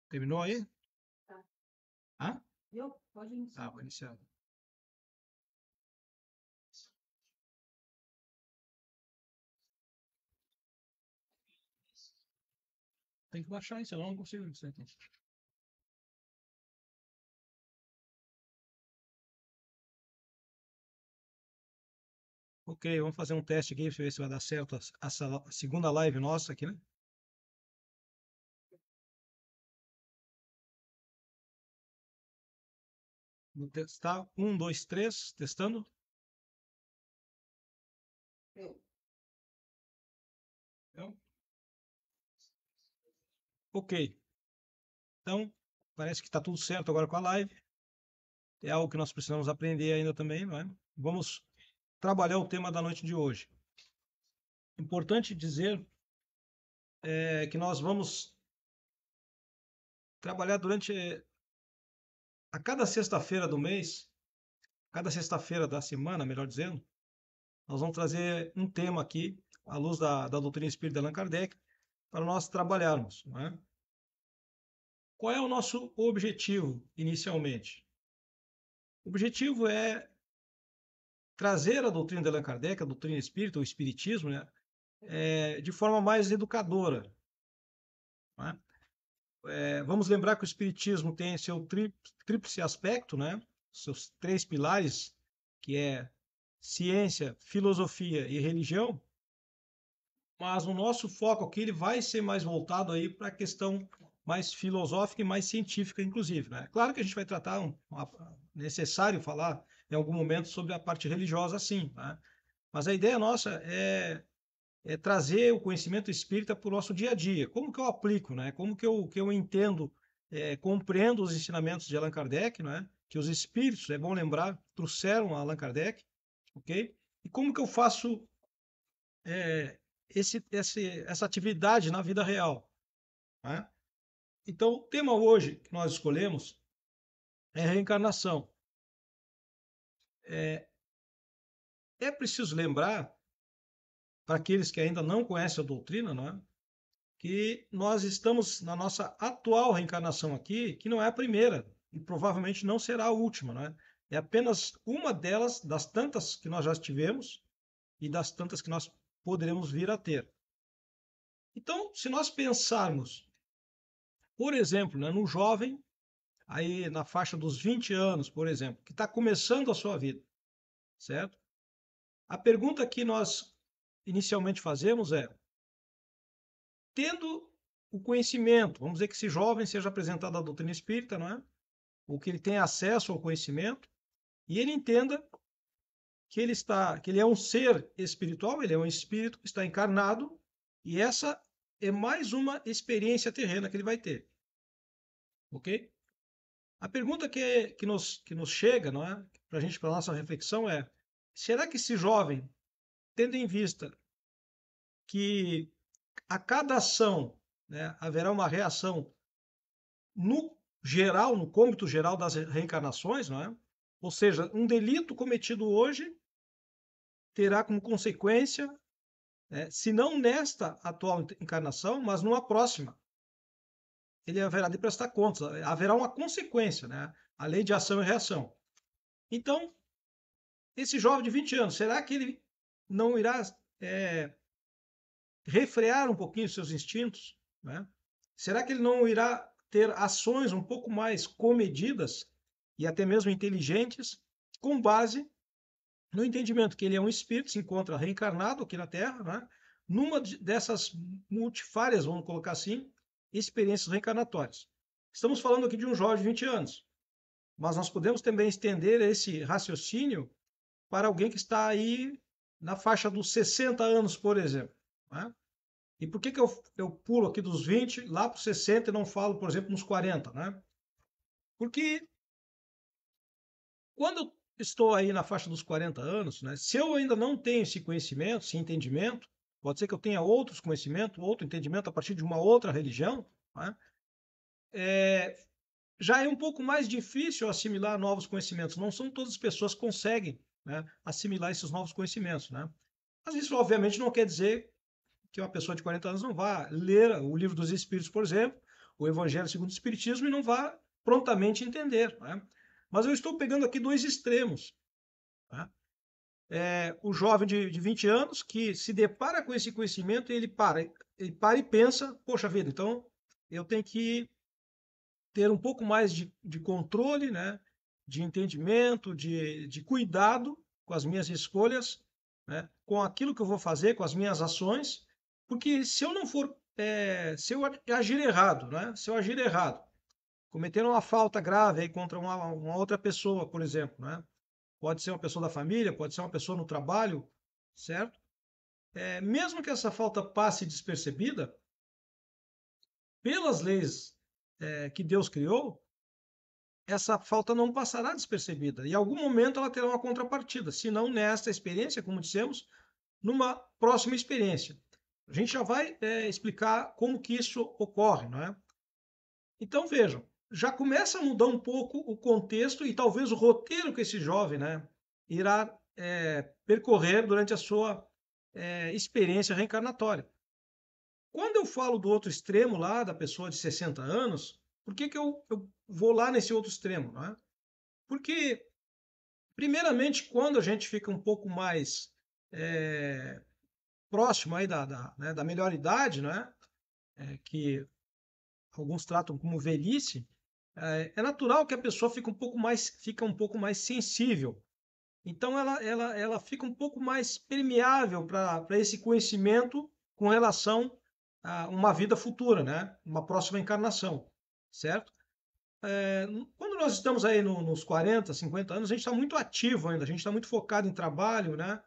Terminou aí? Tá. Hã? Pode iniciar. Tá, vou iniciar. Tem que baixar isso, eu não consigo isso aqui. Ok, vamos fazer um teste aqui para ver se vai dar certo essa segunda live nossa aqui, né? Vou testar. 1, 2, 3, testando. Eu. Então, ok. Então, parece que está tudo certo agora com a live. É algo que nós precisamos aprender ainda também, não é? Vamos trabalhar o tema da noite de hoje. Importante dizer que nós vamos trabalhar durante a cada sexta-feira do mês, cada sexta-feira da semana, melhor dizendo, nós vamos trazer um tema aqui, à luz da doutrina espírita de Allan Kardec, para nós trabalharmos. Não é? Qual é o nosso objetivo, inicialmente? O objetivo é trazer a doutrina de Allan Kardec, a doutrina espírita, o espiritismo, né, de forma mais educadora. Não é? Vamos lembrar que o espiritismo tem seu tríplice aspecto, né? Seus três pilares, que é ciência, filosofia e religião, mas o nosso foco aqui ele vai ser mais voltado aí para a questão mais filosófica e mais científica, inclusive, né? Claro que a gente vai tratar necessário falar em algum momento sobre a parte religiosa, sim, né? Mas a ideia nossa é trazer o conhecimento espírita para o nosso dia a dia. Como que eu aplico, né? Como que eu entendo, compreendo os ensinamentos de Allan Kardec, né? Que os espíritos, é bom lembrar, trouxeram a Allan Kardec, ok? E como que eu faço é, essa atividade na vida real, né? Então, o tema hoje que nós escolhemos é reencarnação. É preciso lembrar, para aqueles que ainda não conhecem a doutrina, não é? Que nós estamos na nossa atual reencarnação aqui, que não é a primeira e provavelmente não será a última, não é? É apenas uma delas, das tantas que nós já tivemos e das tantas que nós poderemos vir a ter. Então, se nós pensarmos, por exemplo, né, no jovem, aí na faixa dos 20 anos, por exemplo, que está começando a sua vida, certo? A pergunta que nós inicialmente fazemos é: tendo o conhecimento, vamos dizer que esse jovem seja apresentado à doutrina espírita, não é? Ou que ele tenha acesso ao conhecimento e ele entenda que ele é um ser espiritual, ele é um espírito que está encarnado e essa é mais uma experiência terrena que ele vai ter, ok? A pergunta que nos chega, não é, para a gente para nossa reflexão é: será que esse jovem, tendo em vista que a cada ação, né, haverá uma reação no geral, no cômputo geral das reencarnações, não é? Ou seja, um delito cometido hoje terá como consequência, se não nesta atual encarnação, mas numa próxima, ele haverá de prestar contas, haverá uma consequência, né? A lei de ação e reação. Então, esse jovem de 20 anos, será que ele não irá refrear um pouquinho seus instintos? Né? Será que ele não irá ter ações um pouco mais comedidas e até mesmo inteligentes, com base no entendimento que ele é um espírito, se encontra reencarnado aqui na Terra, né? Numa dessas multifárias, vamos colocar assim, experiências reencarnatórias. Estamos falando aqui de um jovem de 20 anos, mas nós podemos também estender esse raciocínio para alguém que está aí na faixa dos 60 anos, por exemplo. Né? E por que eu pulo aqui dos 20 lá para os 60 e não falo, por exemplo, nos 40? Né? Porque quando eu estou aí na faixa dos 40 anos, né, se eu ainda não tenho esse conhecimento, esse entendimento, pode ser que eu tenha outros conhecimentos, outro entendimento a partir de uma outra religião, né, já é um pouco mais difícil assimilar novos conhecimentos. Não são todas as pessoas que conseguem, né, assimilar esses novos conhecimentos. Né? Mas isso, obviamente, não quer dizer que uma pessoa de 40 anos não vá ler o Livro dos Espíritos, por exemplo, o Evangelho segundo o Espiritismo e não vá prontamente entender, né? Mas eu estou pegando aqui dois extremos, tá? O jovem de 20 anos que se depara com esse conhecimento e ele para e pensa, poxa vida, então eu tenho que ter um pouco mais de controle, né? De entendimento, de cuidado com as minhas escolhas, né? Com aquilo que eu vou fazer, com as minhas ações, porque se eu não for, se eu agir errado, né? Se eu agir errado, cometer uma falta grave aí contra uma outra pessoa, por exemplo, né? Pode ser uma pessoa da família, pode ser uma pessoa no trabalho, certo? Mesmo que essa falta passe despercebida, pelas leis que Deus criou, essa falta não passará despercebida. Em algum momento ela terá uma contrapartida, se não nesta experiência, como dissemos, numa próxima experiência. A gente já vai explicar como que isso ocorre, não é? Então vejam, já começa a mudar um pouco o contexto e talvez o roteiro que esse jovem, né, irá percorrer durante a sua experiência reencarnatória. Quando eu falo do outro extremo lá, da pessoa de 60 anos, por que que eu vou lá nesse outro extremo, não é? Porque, primeiramente, quando a gente fica um pouco mais próximo aí né, da melhor idade, né, que alguns tratam como velhice, é natural que a pessoa fica um pouco mais sensível. Então, ela fica um pouco mais permeável para esse conhecimento com relação a uma vida futura, né? Uma próxima encarnação, certo? Quando nós estamos aí nos 40, 50 anos, a gente está muito ativo ainda, a gente está muito focado em trabalho, né?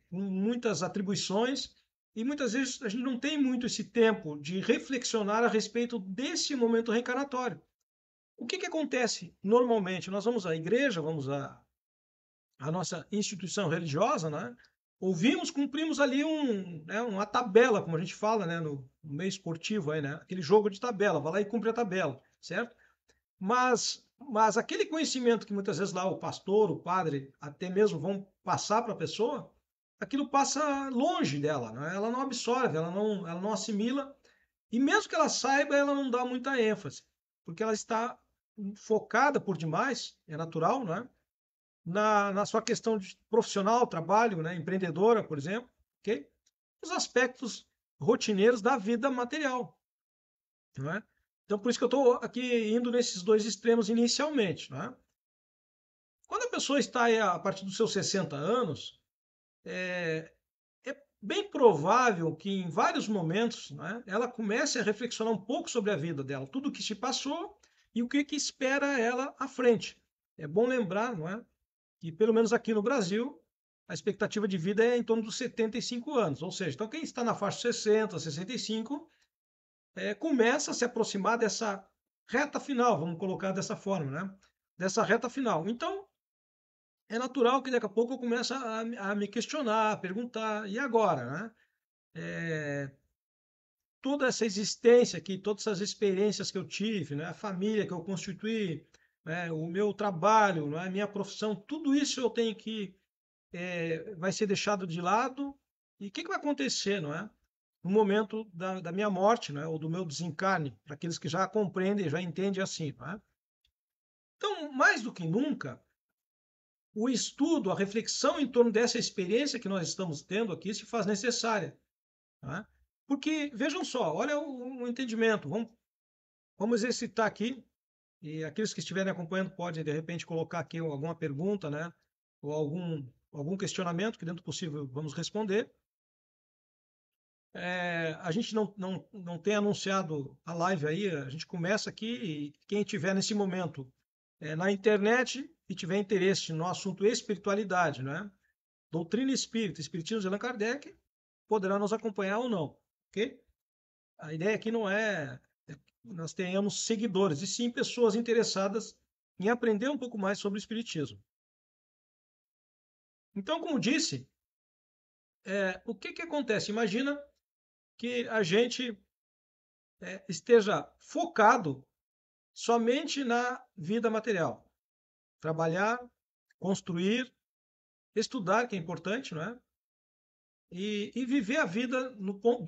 Com muitas atribuições, e muitas vezes a gente não tem muito esse tempo de reflexionar a respeito desse momento reencarnatório. O que que acontece normalmente? Nós vamos à igreja, vamos à nossa instituição religiosa, né? Ouvimos, cumprimos ali né, uma tabela, como a gente fala, né, no meio esportivo, aí, né? Aquele jogo de tabela, vai lá e cumpre a tabela, certo? Mas aquele conhecimento que muitas vezes lá o pastor, o padre, até mesmo vão passar para a pessoa, aquilo passa longe dela, né? Ela não absorve, ela não assimila, e mesmo que ela saiba, ela não dá muita ênfase, porque ela está focada por demais, é natural, né? Na sua questão de profissional, trabalho, né? Empreendedora, por exemplo, ok? Os aspectos rotineiros da vida material, não é? Então, por isso que eu estou aqui indo nesses dois extremos inicialmente, né? Quando a pessoa está aí a partir dos seus 60 anos, é bem provável que em vários momentos, né, ela comece a reflexionar um pouco sobre a vida dela, tudo o que se passou e o que, que espera ela à frente. É bom lembrar, não é, que pelo menos aqui no Brasil, a expectativa de vida é em torno dos 75 anos, ou seja, então quem está na faixa 60, 65, começa a se aproximar dessa reta final, vamos colocar dessa forma, né? Dessa reta final. Então, é natural que daqui a pouco eu comece a me questionar, a perguntar, e agora, né? Toda essa existência aqui, todas essas experiências que eu tive, né? A família que eu constituí, né? O meu trabalho, né? A minha profissão, tudo isso eu tenho que vai ser deixado de lado. E o que, que vai acontecer, não é? No momento da minha morte, né? Ou do meu desencarne, para aqueles que já compreendem, já entendem assim, não é? Então, mais do que nunca, o estudo, a reflexão em torno dessa experiência que nós estamos tendo aqui se faz necessária, tá? Porque, vejam só, olha o entendimento, vamos exercitar aqui, e aqueles que estiverem acompanhando podem, de repente, colocar aqui alguma pergunta, né? Ou algum questionamento que, dentro do possível, vamos responder. A gente não tem anunciado a live aí, a gente começa aqui e quem estiver nesse momento na internet e tiver interesse no assunto espiritualidade, né? Doutrina espírita, Espiritismo de Allan Kardec, poderá nos acompanhar ou não, ok? A ideia aqui não é que nós tenhamos seguidores, e sim pessoas interessadas em aprender um pouco mais sobre o Espiritismo. Então, como disse, o que que acontece? Imagina que a gente esteja focado somente na vida material. Trabalhar, construir, estudar, que é importante, não é? E viver a vida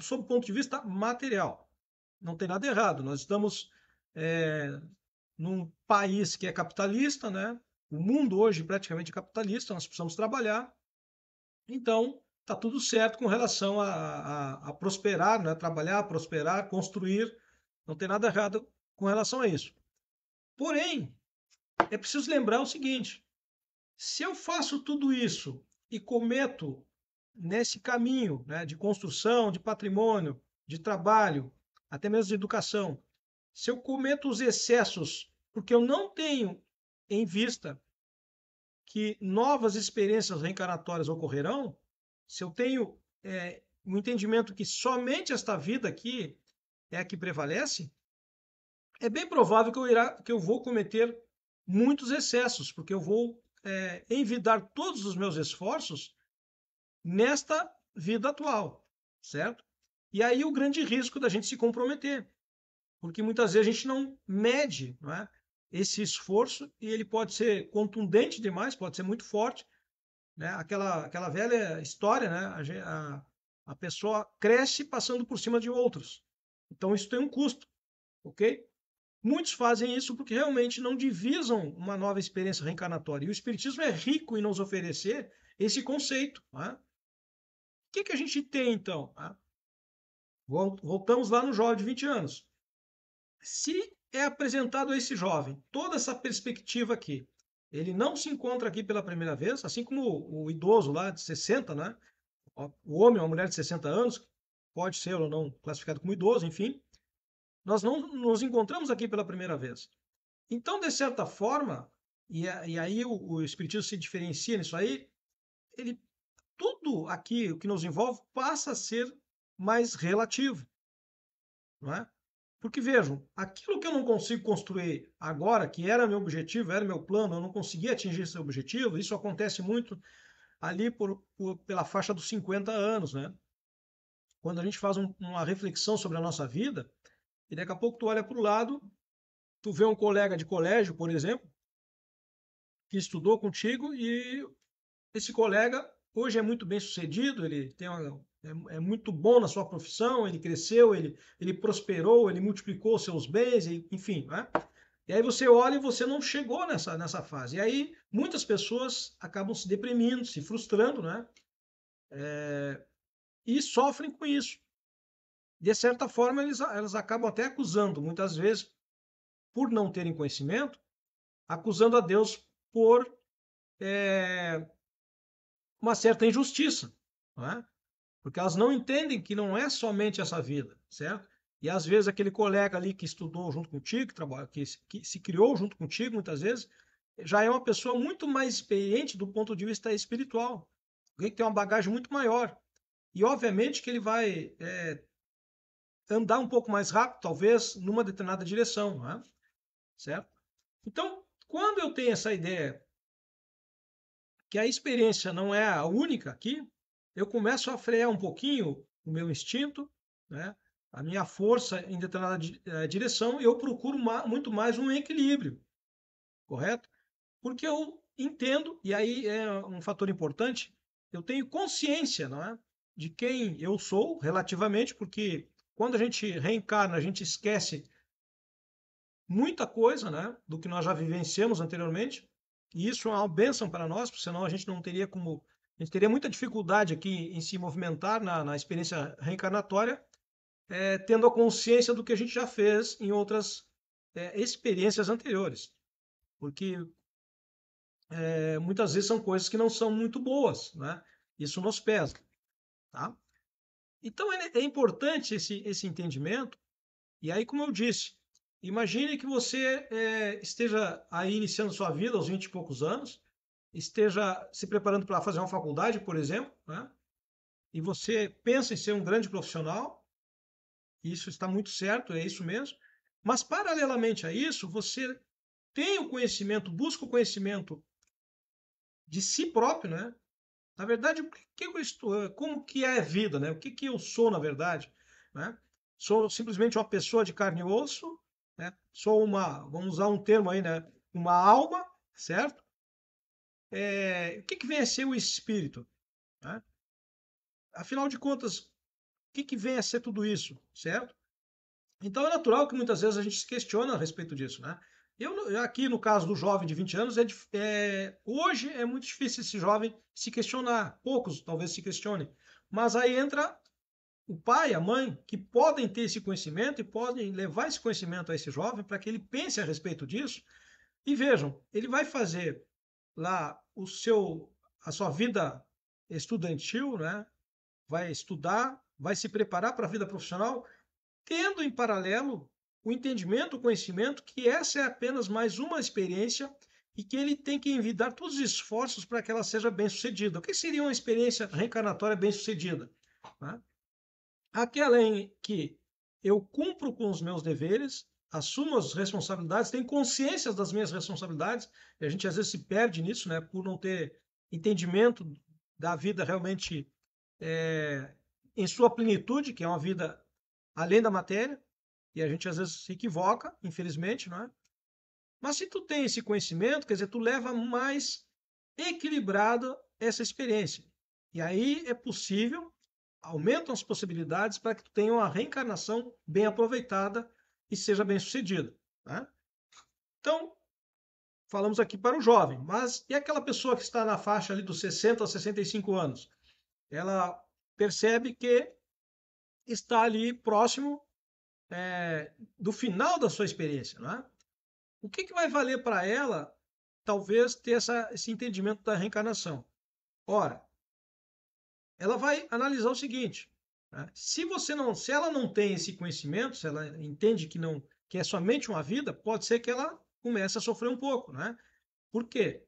sob o ponto de vista material. não tem nada errado. Nós estamos num país que é capitalista, né? O mundo hoje praticamente é capitalista, nós precisamos trabalhar. Então, está tudo certo com relação a prosperar, né? Trabalhar, prosperar, construir. Não tem nada errado com relação a isso. Porém, é preciso lembrar o seguinte: se eu faço tudo isso e cometo nesse caminho, né, de construção, de patrimônio, de trabalho, até mesmo de educação, se eu cometo os excessos porque eu não tenho em vista que novas experiências reencarnatórias ocorrerão, se eu tenho um entendimento que somente esta vida aqui é a que prevalece, é bem provável que eu vou cometer muitos excessos, porque eu vou envidar todos os meus esforços nesta vida atual, certo? E aí o grande risco da gente se comprometer, porque muitas vezes a gente não mede, não é, esse esforço e ele pode ser contundente demais, pode ser muito forte, né? Aquela velha história, né? A pessoa cresce passando por cima de outros. Então isso tem um custo, ok? Muitos fazem isso porque realmente não divisam uma nova experiência reencarnatória. E o Espiritismo é rico em nos oferecer esse conceito. Né? O que a gente tem, então? Né? Voltamos lá no jovem de 20 anos. Se é apresentado a esse jovem toda essa perspectiva aqui, ele não se encontra aqui pela primeira vez, assim como o idoso lá de 60, né? O homem ou a mulher de 60 anos, pode ser ou não classificado como idoso, enfim, nós não nos encontramos aqui pela primeira vez. Então, de certa forma, e aí o Espiritismo se diferencia nisso aí, ele, tudo aqui, o que nos envolve, passa a ser mais relativo, não é? Porque vejam, aquilo que eu não consigo construir agora, que era meu objetivo, era meu plano, eu não consegui atingir esse objetivo, isso acontece muito ali pela faixa dos 50 anos, né? Quando a gente faz uma reflexão sobre a nossa vida, e daqui a pouco tu olha para o lado, tu vê um colega de colégio, por exemplo, que estudou contigo e esse colega hoje é muito bem sucedido, ele é muito bom na sua profissão, ele cresceu, ele prosperou, ele multiplicou seus bens, enfim, né? E aí você olha e você não chegou nessa fase. E aí muitas pessoas acabam se deprimindo, se frustrando, né? E sofrem com isso. De certa forma, elas acabam até acusando, muitas vezes, por não terem conhecimento, acusando a Deus por uma certa injustiça, não é? Porque elas não entendem que não é somente essa vida, certo? E às vezes aquele colega ali que estudou junto contigo, que se criou junto contigo, muitas vezes, já é uma pessoa muito mais experiente do ponto de vista espiritual, alguém que tem uma bagagem muito maior. E obviamente que ele vai andar um pouco mais rápido, talvez, numa determinada direção, né? Certo? Então, quando eu tenho essa ideia que a experiência não é a única aqui, eu começo a frear um pouquinho o meu instinto, né? A minha força em determinada direção, eu procuro muito mais um equilíbrio, correto? Porque eu entendo, e aí é um fator importante, eu tenho consciência, não é? De quem eu sou relativamente, porque quando a gente reencarna, a gente esquece muita coisa, né, do que nós já vivenciamos anteriormente, e isso é uma bênção para nós, porque senão a gente não teria como. A gente teria muita dificuldade aqui em se movimentar na experiência reencarnatória, tendo a consciência do que a gente já fez em outras experiências anteriores. Porque muitas vezes são coisas que não são muito boas, né? Isso nos pesa. Tá? Então é importante esse entendimento. E aí, como eu disse, imagine que você esteja aí iniciando sua vida aos 20 e poucos anos, esteja se preparando para fazer uma faculdade, por exemplo, né? E você pensa em ser um grande profissional, isso está muito certo, é isso mesmo, mas paralelamente a isso, você tem o conhecimento, busca o conhecimento de si próprio, né? Na verdade, o que eu estou, como que é a vida, né? O que eu sou, na verdade, né? Sou simplesmente uma pessoa de carne e osso, né? Sou vamos usar um termo aí, né? Uma alma, certo? O que vem a ser o espírito, né? Afinal de contas, o que vem a ser tudo isso, certo? Então é natural que muitas vezes a gente se questiona a respeito disso, né? Aqui no caso do jovem de 20 anos, hoje é muito difícil esse jovem se questionar. Poucos talvez se questionem. Mas aí entra o pai, a mãe, que podem ter esse conhecimento e podem levar esse conhecimento a esse jovem para que ele pense a respeito disso. E vejam, ele vai fazer lá a sua vida estudantil, né? Vai estudar, vai se preparar para a vida profissional, tendo em paralelo o entendimento, o conhecimento que essa é apenas mais uma experiência e que ele tem que envidar todos os esforços para que ela seja bem-sucedida. O que seria uma experiência reencarnatória bem-sucedida? Né? Aquela em que eu cumpro com os meus deveres, assumo as responsabilidades, tenho consciência das minhas responsabilidades, e a gente às vezes se perde nisso, né, por não ter entendimento da vida realmente em sua plenitude, que é uma vida além da matéria, e a gente às vezes se equivoca, infelizmente, não é? Mas se tu tem esse conhecimento, quer dizer, tu leva mais equilibrada essa experiência. E aí é possível, aumentam as possibilidades para que tu tenha uma reencarnação bem aproveitada e seja bem sucedida. Né? Então, falamos aqui para o jovem, mas e aquela pessoa que está na faixa ali dos 60 a 65 anos? Ela percebe que está ali próximo do final da sua experiência. Né? O que vai valer para ela, talvez, ter esse entendimento da reencarnação? Ora, ela vai analisar o seguinte: né? Se ela não tem esse conhecimento, se ela entende que é somente uma vida, pode ser que ela comece a sofrer um pouco, né? Por quê?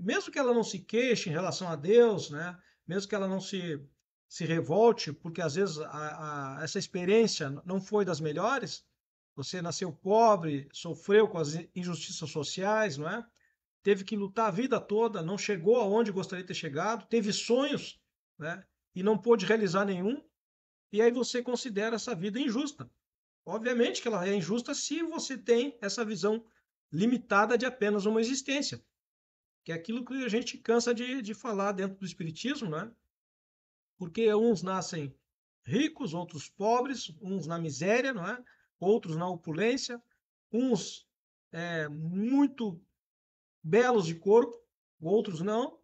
Mesmo que ela não se queixe em relação a Deus, né? Mesmo que ela não se revolte, porque às vezes essa experiência não foi das melhores, você nasceu pobre, sofreu com as injustiças sociais, não é? Teve que lutar a vida toda, não chegou aonde gostaria de ter chegado, teve sonhos, né? E não pôde realizar nenhum, e aí você considera essa vida injusta. Obviamente que ela é injusta se você tem essa visão limitada de apenas uma existência, que é aquilo que a gente cansa de falar dentro do Espiritismo, né? Porque uns nascem ricos, outros pobres, uns na miséria, não é? Outros na opulência, uns muito belos de corpo, outros não,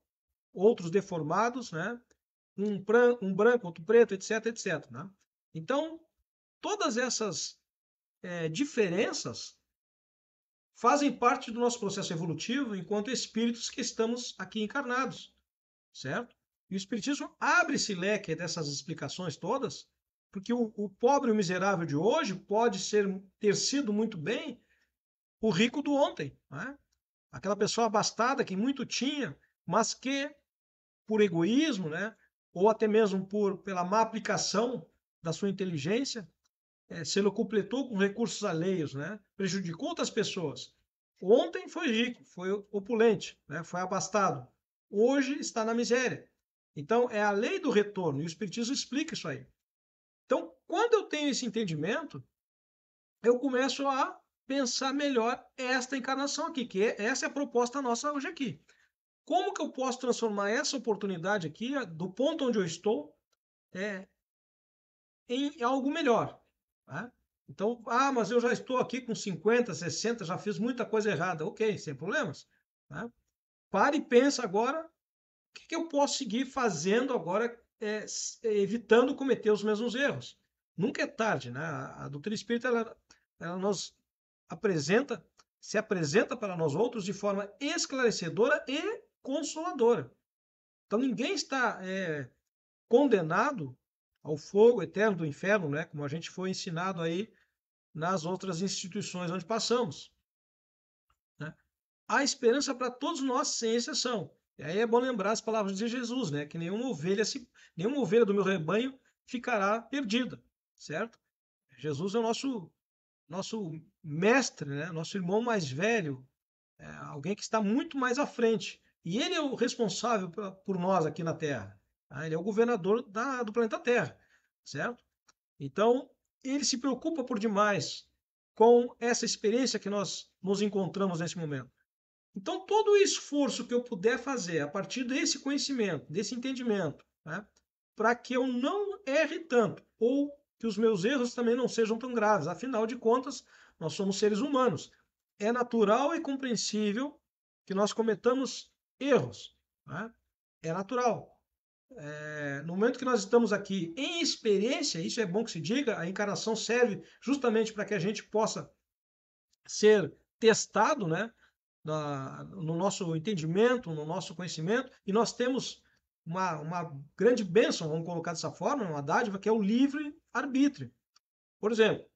outros deformados, né? Um branco, outro preto, etc, etc. Né? Então, todas essas diferenças fazem parte do nosso processo evolutivo enquanto espíritos que estamos aqui encarnados, certo? E o Espiritismo abre esse leque dessas explicações todas, porque o pobre e o miserável de hoje pode ter sido muito bem o rico do ontem, né? Aquela pessoa abastada que muito tinha, mas que por egoísmo, né? Ou até mesmo pela má aplicação da sua inteligência, se ele completou com recursos alheios, né? Prejudicou outras pessoas. Ontem foi rico, foi opulente, né? Foi abastado. Hoje está na miséria. Então, é a lei do retorno, e o Espiritismo explica isso aí. Então, quando eu tenho esse entendimento, eu começo a pensar melhor esta encarnação aqui, essa é a proposta nossa hoje aqui. Como que eu posso transformar essa oportunidade aqui, do ponto onde eu estou, em algo melhor? Né? Então, mas eu já estou aqui com 50, 60, já fiz muita coisa errada. Ok, sem problemas. Né? Pare e pensa agora, o que eu posso seguir fazendo agora, evitando cometer os mesmos erros. Nunca é tarde, né? A doutrina espírita, ela nos apresenta, se apresenta para nós outros de forma esclarecedora e consoladora. Então ninguém está condenado ao fogo eterno do inferno, né? Como a gente foi ensinado aí nas outras instituições onde passamos. Né? Há esperança para todos nós, sem exceção. E aí é bom lembrar as palavras de Jesus, né? Que nenhuma ovelha do meu rebanho ficará perdida, certo? Jesus é o nosso mestre, né? Nosso irmão mais velho, alguém que está muito mais à frente. E ele é o responsável por nós aqui na Terra. Tá? Ele é o governador do planeta Terra, certo? Então, ele se preocupa por demais com essa experiência que nós nos encontramos nesse momento. Então, todo o esforço que eu puder fazer a partir desse conhecimento, desse entendimento, né, para que eu não erre tanto, ou que os meus erros também não sejam tão graves. Afinal de contas, nós somos seres humanos. É natural e compreensível que nós cometamos erros, né? É natural. No momento que nós estamos aqui em experiência, isso é bom que se diga, a encarnação serve justamente para que a gente possa ser testado, né, no nosso entendimento, no nosso conhecimento, e nós temos uma grande bênção, vamos colocar dessa forma, uma dádiva, que é o livre-arbítrio. Por exemplo,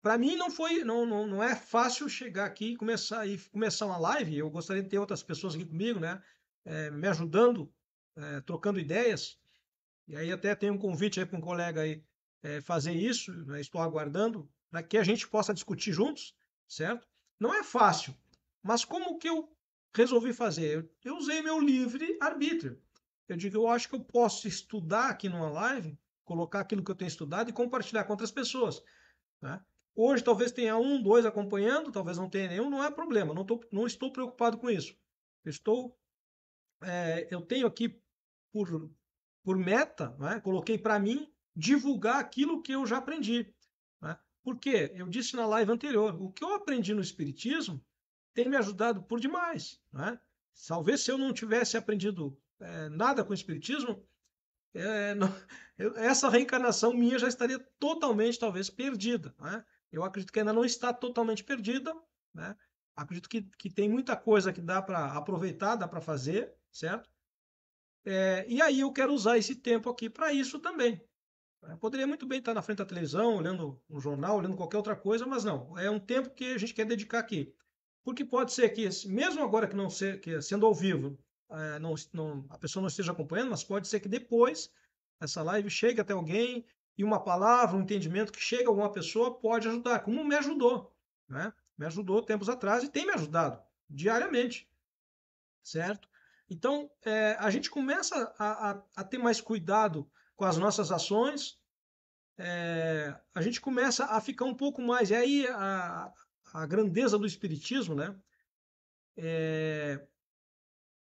para mim não é fácil chegar aqui e começar uma live. Eu gostaria de ter outras pessoas aqui comigo, né, me ajudando, trocando ideias. E aí até tem um convite aí para um colega aí fazer isso, né, estou aguardando, para que a gente possa discutir juntos, certo? Não é fácil, mas como que eu resolvi fazer? Eu usei meu livre arbítrio. Eu digo, eu acho que eu posso estudar aqui numa live, colocar aquilo que eu tenho estudado e compartilhar com outras pessoas, né? Hoje talvez tenha um, dois acompanhando, talvez não tenha nenhum, não é problema, não estou preocupado com isso. Eu tenho aqui por meta, né, coloquei para mim divulgar aquilo que eu já aprendi, né? Porque eu disse na live anterior, o que eu aprendi no Espiritismo tem me ajudado por demais, né? Talvez se eu não tivesse aprendido nada com o Espiritismo, essa reencarnação minha já estaria totalmente, talvez, perdida, né? Eu acredito que ainda não está totalmente perdida, né? Acredito que tem muita coisa que dá para aproveitar, dá para fazer, certo? E aí eu quero usar esse tempo aqui para isso também. Eu poderia muito bem estar na frente da televisão, olhando um jornal, olhando qualquer outra coisa, mas não. É um tempo que a gente quer dedicar aqui. Porque pode ser que, mesmo agora que não ser, que sendo ao vivo, a pessoa não esteja acompanhando, mas pode ser que depois essa live chegue até alguém e uma palavra, um entendimento que chega a alguma pessoa pode ajudar, como me ajudou, né? Me ajudou tempos atrás e tem me ajudado diariamente, certo? Então, a gente começa a ter mais cuidado com as nossas ações, a gente começa a ficar um pouco mais. E aí a grandeza do Espiritismo, né?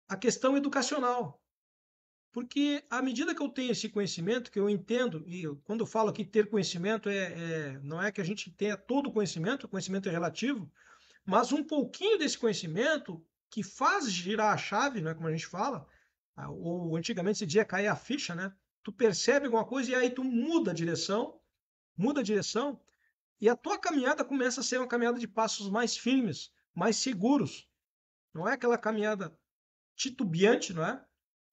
A questão educacional. Porque à medida que eu tenho esse conhecimento, que eu entendo, e quando eu falo aqui ter conhecimento, não é que a gente tenha todo o conhecimento é relativo, mas um pouquinho desse conhecimento que faz girar a chave, né, como a gente fala, ou antigamente se dizia cair a ficha, né? Tu percebe alguma coisa e aí tu muda a direção, e a tua caminhada começa a ser uma caminhada de passos mais firmes, mais seguros. Não é aquela caminhada titubeante, não é?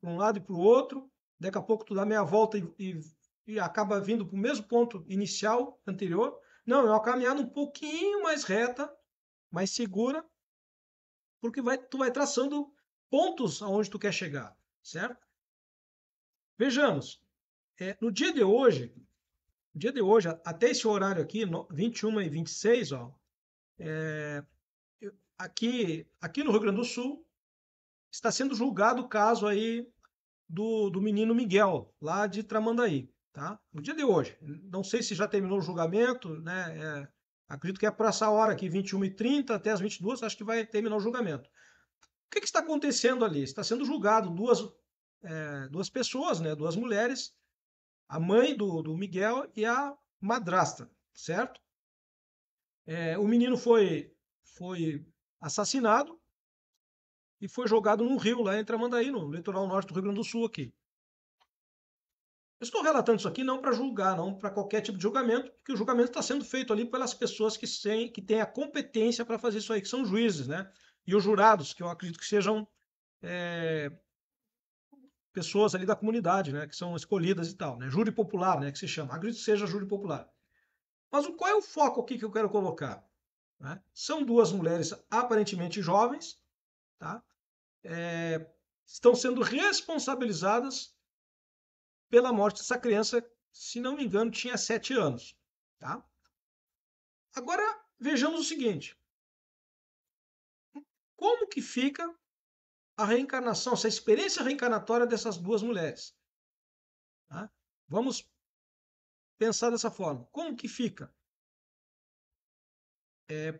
Para um lado e para o outro, daqui a pouco tu dá meia volta e acaba vindo para o mesmo ponto inicial, anterior. Não, é uma caminhada um pouquinho mais reta, mais segura, porque tu vai traçando pontos aonde tu quer chegar, certo? Vejamos, no dia de hoje, até esse horário aqui, 21h26, ó, aqui no Rio Grande do Sul, está sendo julgado o caso aí do menino Miguel, lá de Tramandaí, tá? No dia de hoje. Não sei se já terminou o julgamento, né? Acredito que é por essa hora aqui, 21h30 até as 22h, acho que vai terminar o julgamento. O que está acontecendo ali? Está sendo julgado duas pessoas, né? Duas mulheres, a mãe do Miguel e a madrasta, certo? O menino foi assassinado e foi jogado num rio lá em Tramandaí, no litoral norte do Rio Grande do Sul aqui. Eu estou relatando isso aqui não para julgar, não para qualquer tipo de julgamento, porque o julgamento está sendo feito ali pelas pessoas que têm a competência para fazer isso aí, que são juízes, né? E os jurados, que eu acredito que sejam pessoas ali da comunidade, né? Que são escolhidas e tal, né? Júri popular, né? Que se chama. Acredito que seja júri popular. Mas qual é o foco aqui que eu quero colocar? Né? São duas mulheres aparentemente jovens, tá? Estão sendo responsabilizadas pela morte dessa criança, se não me engano, tinha 7 anos. Tá? Agora, vejamos o seguinte. Como que fica a reencarnação, essa experiência reencarnatória dessas duas mulheres? Tá? Vamos pensar dessa forma. Como que fica?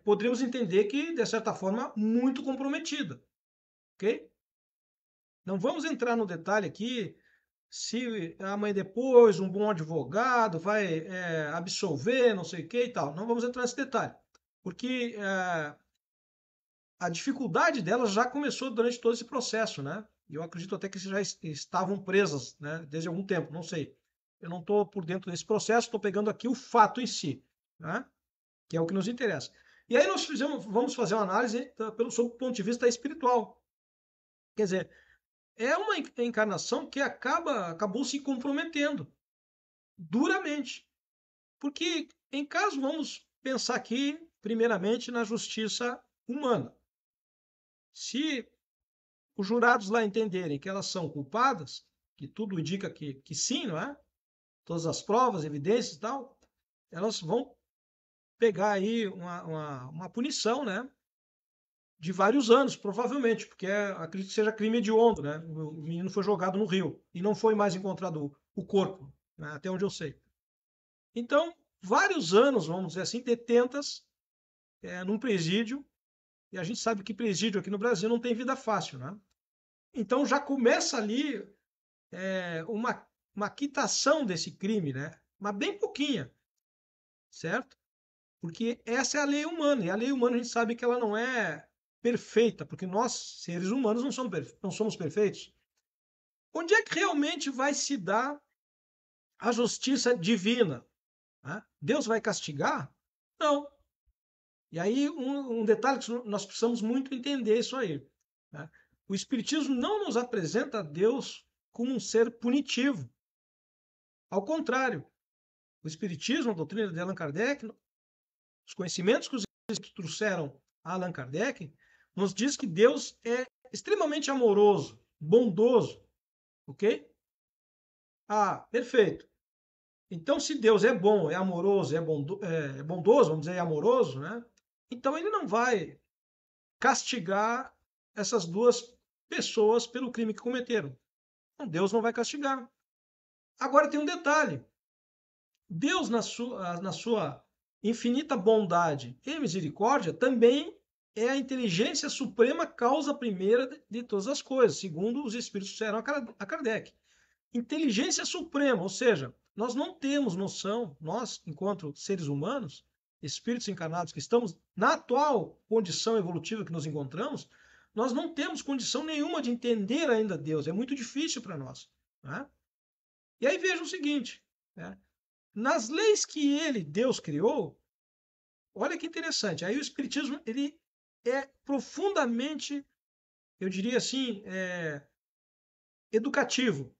Poderíamos entender que, de certa forma, muito comprometida. Ok? Não vamos entrar no detalhe aqui se amanhã depois um bom advogado vai absolver, não sei o que e tal. Não vamos entrar nesse detalhe, porque a dificuldade delas já começou durante todo esse processo, né? Eu acredito até que já estavam presas, né, desde algum tempo, não sei. Eu não estou por dentro desse processo, estou pegando aqui o fato em si, né? Que é o que nos interessa. E aí nós vamos fazer uma análise sob o ponto de vista espiritual. Quer dizer, é uma encarnação que acabou se comprometendo duramente. Porque, em caso, vamos pensar aqui, primeiramente, na justiça humana. Se os jurados lá entenderem que elas são culpadas, que tudo indica que sim, não é? Todas as provas, evidências e tal, elas vão pegar aí uma punição, né? De vários anos, provavelmente, porque acredito que seja crime hediondo, né? O menino foi jogado no rio e não foi mais encontrado o corpo, né? Até onde eu sei. Então, vários anos, vamos dizer assim, detentas num presídio, e a gente sabe que presídio aqui no Brasil não tem vida fácil, né? Então já começa ali uma quitação desse crime, né? Mas bem pouquinha, certo? Porque essa é a lei humana, e a lei humana a gente sabe que ela não é perfeita, porque nós, seres humanos, não somos perfeitos. Onde é que realmente vai se dar a justiça divina? Né? Deus vai castigar? Não. E aí, um detalhe que nós precisamos muito entender isso aí. Né? O Espiritismo não nos apresenta Deus como um ser punitivo. Ao contrário, o Espiritismo, a doutrina de Allan Kardec, os conhecimentos que os Espíritos trouxeram a Allan Kardec, nos diz que Deus é extremamente amoroso, bondoso, ok? Ah, perfeito. Então, se Deus é bom, é amoroso, é bondoso, vamos dizer, é amoroso, né? Então ele não vai castigar essas duas pessoas pelo crime que cometeram. Então, Deus não vai castigar. Agora tem um detalhe. Deus, na sua infinita bondade e misericórdia, também é a inteligência suprema causa primeira de todas as coisas, segundo os Espíritos disseram a Kardec. Inteligência suprema, ou seja, nós não temos noção, nós, enquanto seres humanos, espíritos encarnados que estamos na atual condição evolutiva que nos encontramos, nós não temos condição nenhuma de entender ainda Deus, é muito difícil para nós. Né? E aí veja o seguinte, né? Nas leis que Deus criou, olha que interessante, aí o Espiritismo ele é profundamente, eu diria assim, educativo,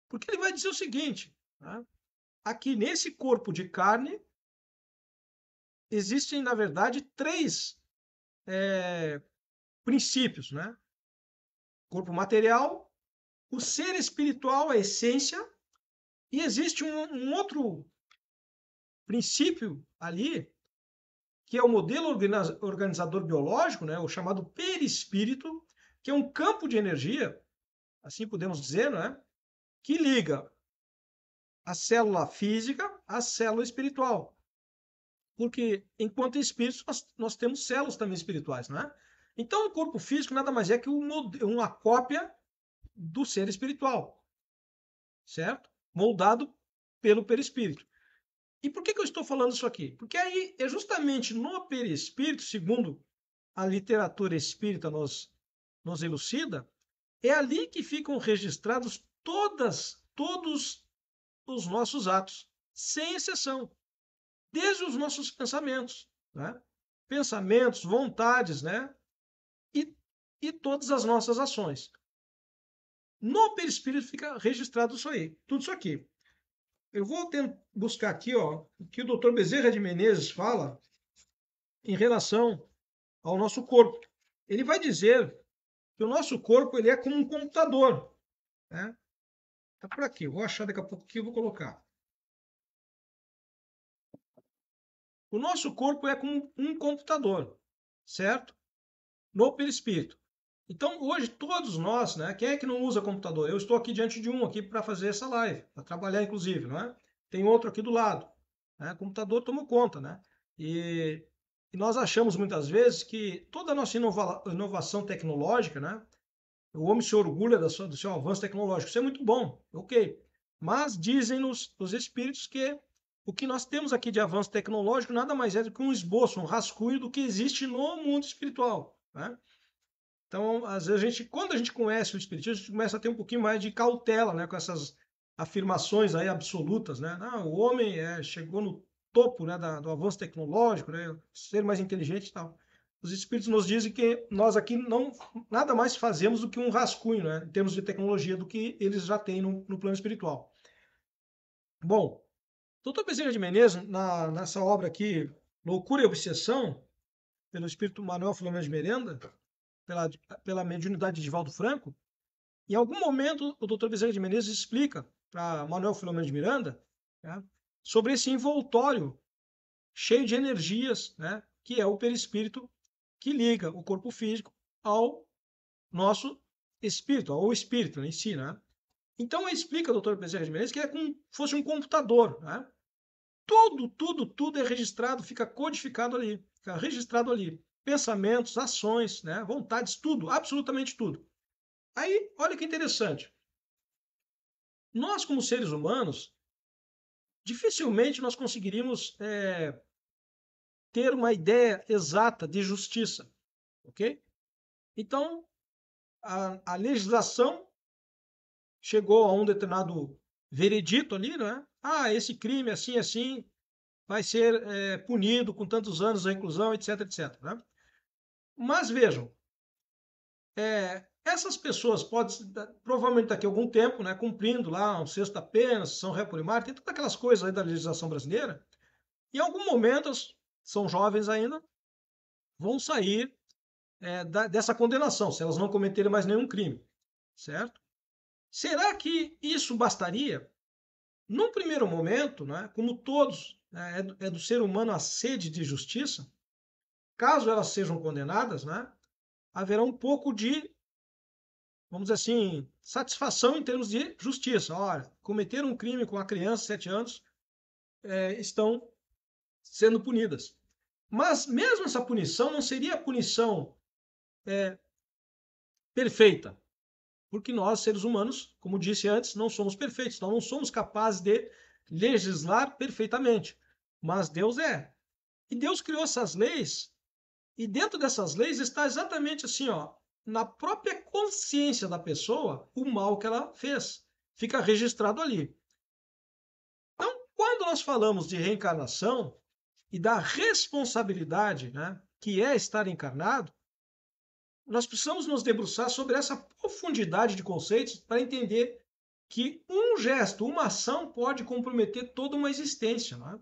porque ele vai dizer o seguinte, né? Aqui nesse corpo de carne, existem, na verdade, três princípios, né? Corpo material, o ser espiritual, a essência, e existe um outro princípio ali, que é o modelo organizador biológico, né? O chamado perispírito, que é um campo de energia, assim podemos dizer, né? Que liga a célula física à célula espiritual. Porque, enquanto espíritos, nós temos células também espirituais, não é? Então, o corpo físico nada mais é que uma cópia do ser espiritual, certo? Moldado pelo perispírito. E por que eu estou falando isso aqui? Porque aí é justamente no perispírito, segundo a literatura espírita nos elucida, é ali que ficam registrados todos os nossos atos, sem exceção, desde os nossos pensamentos, né? Pensamentos, vontades, né? E todas as nossas ações. No perispírito fica registrado isso aí, tudo isso aqui. Eu vou buscar aqui, ó, o que o Dr. Bezerra de Menezes fala em relação ao nosso corpo. Ele vai dizer que o nosso corpo ele é como um computador, né? Tá por aqui, eu vou achar daqui a pouco que eu vou colocar. O nosso corpo é como um computador, certo? No perispírito. Então, hoje, todos nós, né? Quem é que não usa computador? Eu estou aqui diante de um aqui para fazer essa live, para trabalhar, inclusive, não é? Tem outro aqui do lado. Né? O computador tomou conta, né? E nós achamos muitas vezes que toda a nossa inovação tecnológica, né? O homem se orgulha do seu avanço tecnológico. Isso é muito bom, ok. Mas dizem-nos os espíritos que o que nós temos aqui de avanço tecnológico nada mais é do que um esboço, um rascunho do que existe no mundo espiritual, né? Então, às vezes, quando a gente conhece o espiritismo, a gente começa a ter um pouquinho mais de cautela, né, com essas afirmações aí absolutas, né? Não, o homem chegou no topo, né, do avanço tecnológico, né, ser mais inteligente e tal. Os espíritos nos dizem que nós aqui não nada mais fazemos do que um rascunho, né, em termos de tecnologia, do que eles já têm no plano espiritual. Bom, Dr. Bezerra de Menezes, nessa obra aqui, Loucura e Obsessão, pelo espírito Manuel Filomeno de Miranda, pela mediunidade de Valdo Franco, em algum momento o Dr. Bezerra de Menezes explica para Manuel Filomeno de Miranda, né, sobre esse envoltório cheio de energias, né, que é o perispírito que liga o corpo físico ao nosso espírito, ao espírito em si, né? Então explica o Dr. Bezerra de Menezes que é como fosse um computador, né? Tudo é registrado, fica codificado ali, fica registrado ali. Pensamentos, ações, né, vontades, tudo, absolutamente tudo. Aí, olha que interessante. Nós, como seres humanos, dificilmente nós conseguiríamos ter uma ideia exata de justiça, ok? Então, a legislação chegou a um determinado veredito ali, né? Ah, esse crime assim, assim, vai ser punido com tantos anos de reclusão, etc, etc, né? Mas vejam, essas pessoas podem, provavelmente daqui a algum tempo, né, cumprindo lá um sexto da pena, são ré primária, tem todas aquelas coisas aí da legislação brasileira, em algum momento, são jovens ainda, vão sair dessa condenação, se elas não cometerem mais nenhum crime, certo? Será que isso bastaria? Num primeiro momento, né, como todos, né, é do ser humano a sede de justiça, caso elas sejam condenadas, né, haverá um pouco de, vamos dizer assim, satisfação em termos de justiça. Olha, cometeram um crime com a criança de 7 anos, estão sendo punidas. Mas mesmo essa punição não seria a punição perfeita, porque nós, seres humanos, como disse antes, não somos perfeitos, nós não somos capazes de legislar perfeitamente, mas Deus é. E Deus criou essas leis, e dentro dessas leis está exatamente assim, ó, na própria consciência da pessoa, o mal que ela fez. Fica registrado ali. Então, quando nós falamos de reencarnação e da responsabilidade, né, que é estar encarnado, nós precisamos nos debruçar sobre essa profundidade de conceitos para entender que um gesto, uma ação pode comprometer toda uma existência. Né?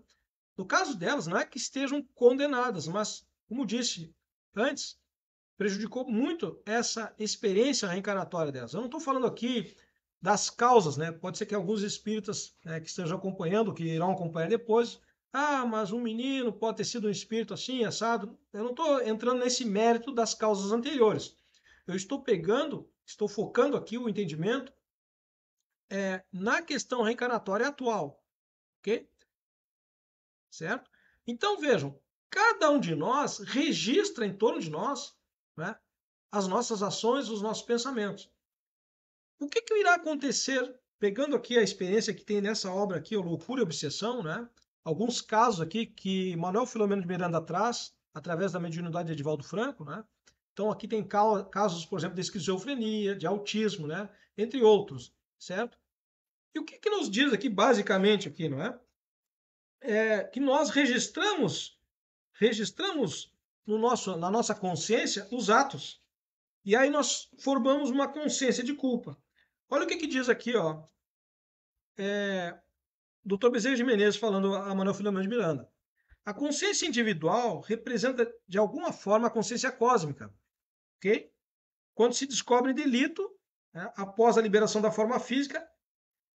No caso delas, não é que estejam condenadas, mas, como disse antes, prejudicou muito essa experiência reencarnatória delas. Eu não estou falando aqui das causas, né? Pode ser que alguns espíritas, né, que estejam acompanhando, que irão acompanhar depois, mas um menino pode ter sido um espírito assim, assado. Eu não estou entrando nesse mérito das causas anteriores. Eu estou focando aqui o entendimento na questão reencarnatória atual, ok? Certo? Então vejam, cada um de nós registra em torno de nós, né, as nossas ações, os nossos pensamentos. O que irá acontecer, pegando aqui a experiência que tem nessa obra aqui, o Loucura e Obsessão, né? Alguns casos aqui que Manuel Filomeno de Miranda traz, através da mediunidade de Edivaldo Franco, né? Então aqui tem casos, por exemplo, de esquizofrenia, de autismo, né? Entre outros, certo? E o que nos diz aqui, basicamente, aqui, não é? Que nós registramos na nossa consciência os atos. E aí nós formamos uma consciência de culpa. Olha o que diz aqui, ó. Dr. Bezerra de Menezes falando a Manuel Filomeno de Miranda. A consciência individual representa, de alguma forma, a consciência cósmica, ok? Quando se descobre delito, né, após a liberação da forma física,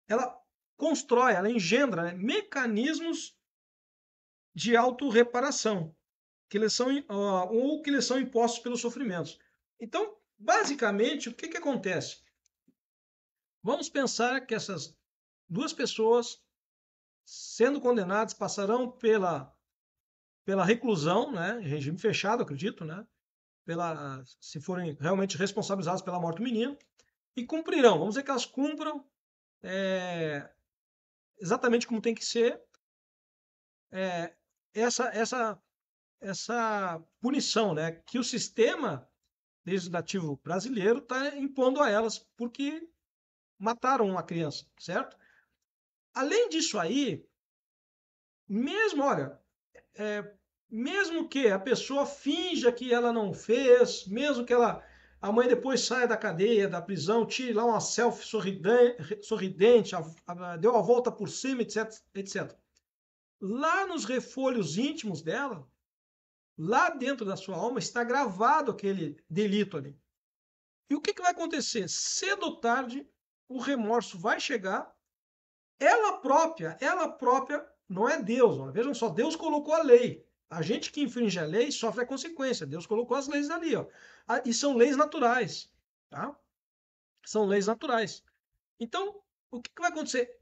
ela constrói, ela engendra, né, mecanismos de autorreparação, que lhes são, ou que lhes são impostos pelos sofrimentos. Então, basicamente, o que acontece? Vamos pensar que essas duas pessoas, sendo condenadas, passarão pela reclusão, né, em regime fechado, acredito, né, se forem realmente responsabilizados pela morte do menino, e cumprirão. Vamos dizer que elas cumpram exatamente como tem que ser essa, essa, essa punição, né, que o sistema legislativo brasileiro está impondo a elas porque mataram uma criança, certo? Além disso aí, mesmo, olha, mesmo que a pessoa finja que ela não fez, mesmo que a mãe depois saia da cadeia, da prisão, tire lá uma selfie sorridente, deu a volta por cima, etc, etc. Lá nos refolhos íntimos dela, lá dentro da sua alma, está gravado aquele delito ali. E o que vai acontecer? Cedo ou tarde, o remorso vai chegar. Ela própria, não é Deus. Ó. Vejam só, Deus colocou a lei. A gente que infringe a lei sofre a consequência. Deus colocou as leis ali. Ó. E são leis naturais. Tá? São leis naturais. Então, o que vai acontecer?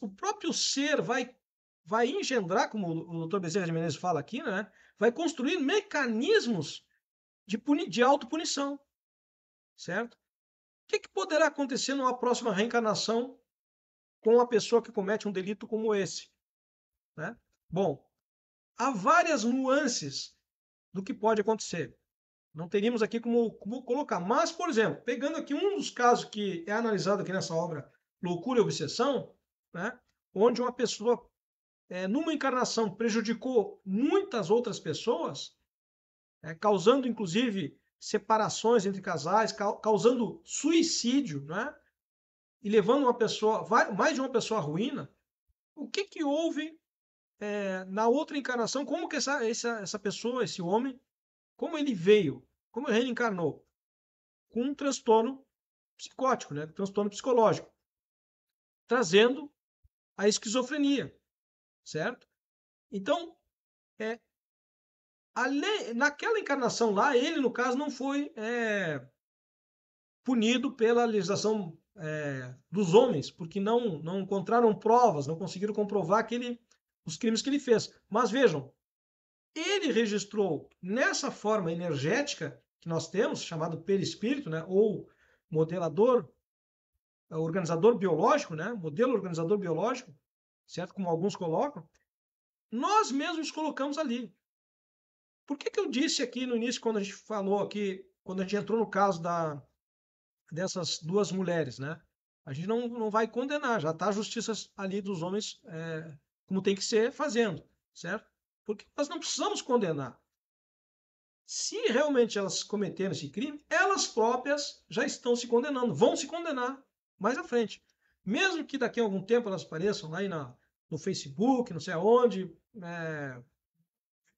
O próprio ser vai engendrar, como o Dr. Bezerra de Menezes fala aqui, né? Vai construir mecanismos de autopunição. Certo? O que poderá acontecer numa próxima reencarnação com uma pessoa que comete um delito como esse? Né? Bom, há várias nuances do que pode acontecer. Não teríamos aqui como colocar. Mas, por exemplo, pegando aqui um dos casos que é analisado aqui nessa obra, Loucura e Obsessão, né? Onde uma pessoa, numa encarnação, prejudicou muitas outras pessoas, causando, inclusive, separações entre casais, causando suicídio, né? E levando uma pessoa, mais de uma pessoa à ruína. O que houve na outra encarnação? Como que essa pessoa, esse homem, como ele veio, como ele reencarnou? Com um transtorno psicótico, né? Transtorno psicológico, trazendo a esquizofrenia, certo? Então, naquela encarnação lá, ele, no caso, não foi punido pela legislação dos homens, porque não encontraram provas, não conseguiram comprovar os crimes que ele fez. Mas vejam, ele registrou nessa forma energética que nós temos, chamado perispírito, né, ou modelador, organizador biológico, né, modelo organizador biológico, certo? Como alguns colocam, nós mesmos colocamos ali. Por que eu disse aqui no início, quando a gente falou aqui, quando a gente entrou no caso dessas duas mulheres, né? A gente não vai condenar, já está a justiça ali dos homens como tem que ser fazendo, certo? Porque nós não precisamos condenar. Se realmente elas cometeram esse crime, elas próprias já estão se condenando, vão se condenar mais à frente. Mesmo que daqui a algum tempo elas apareçam lá no Facebook, não sei aonde,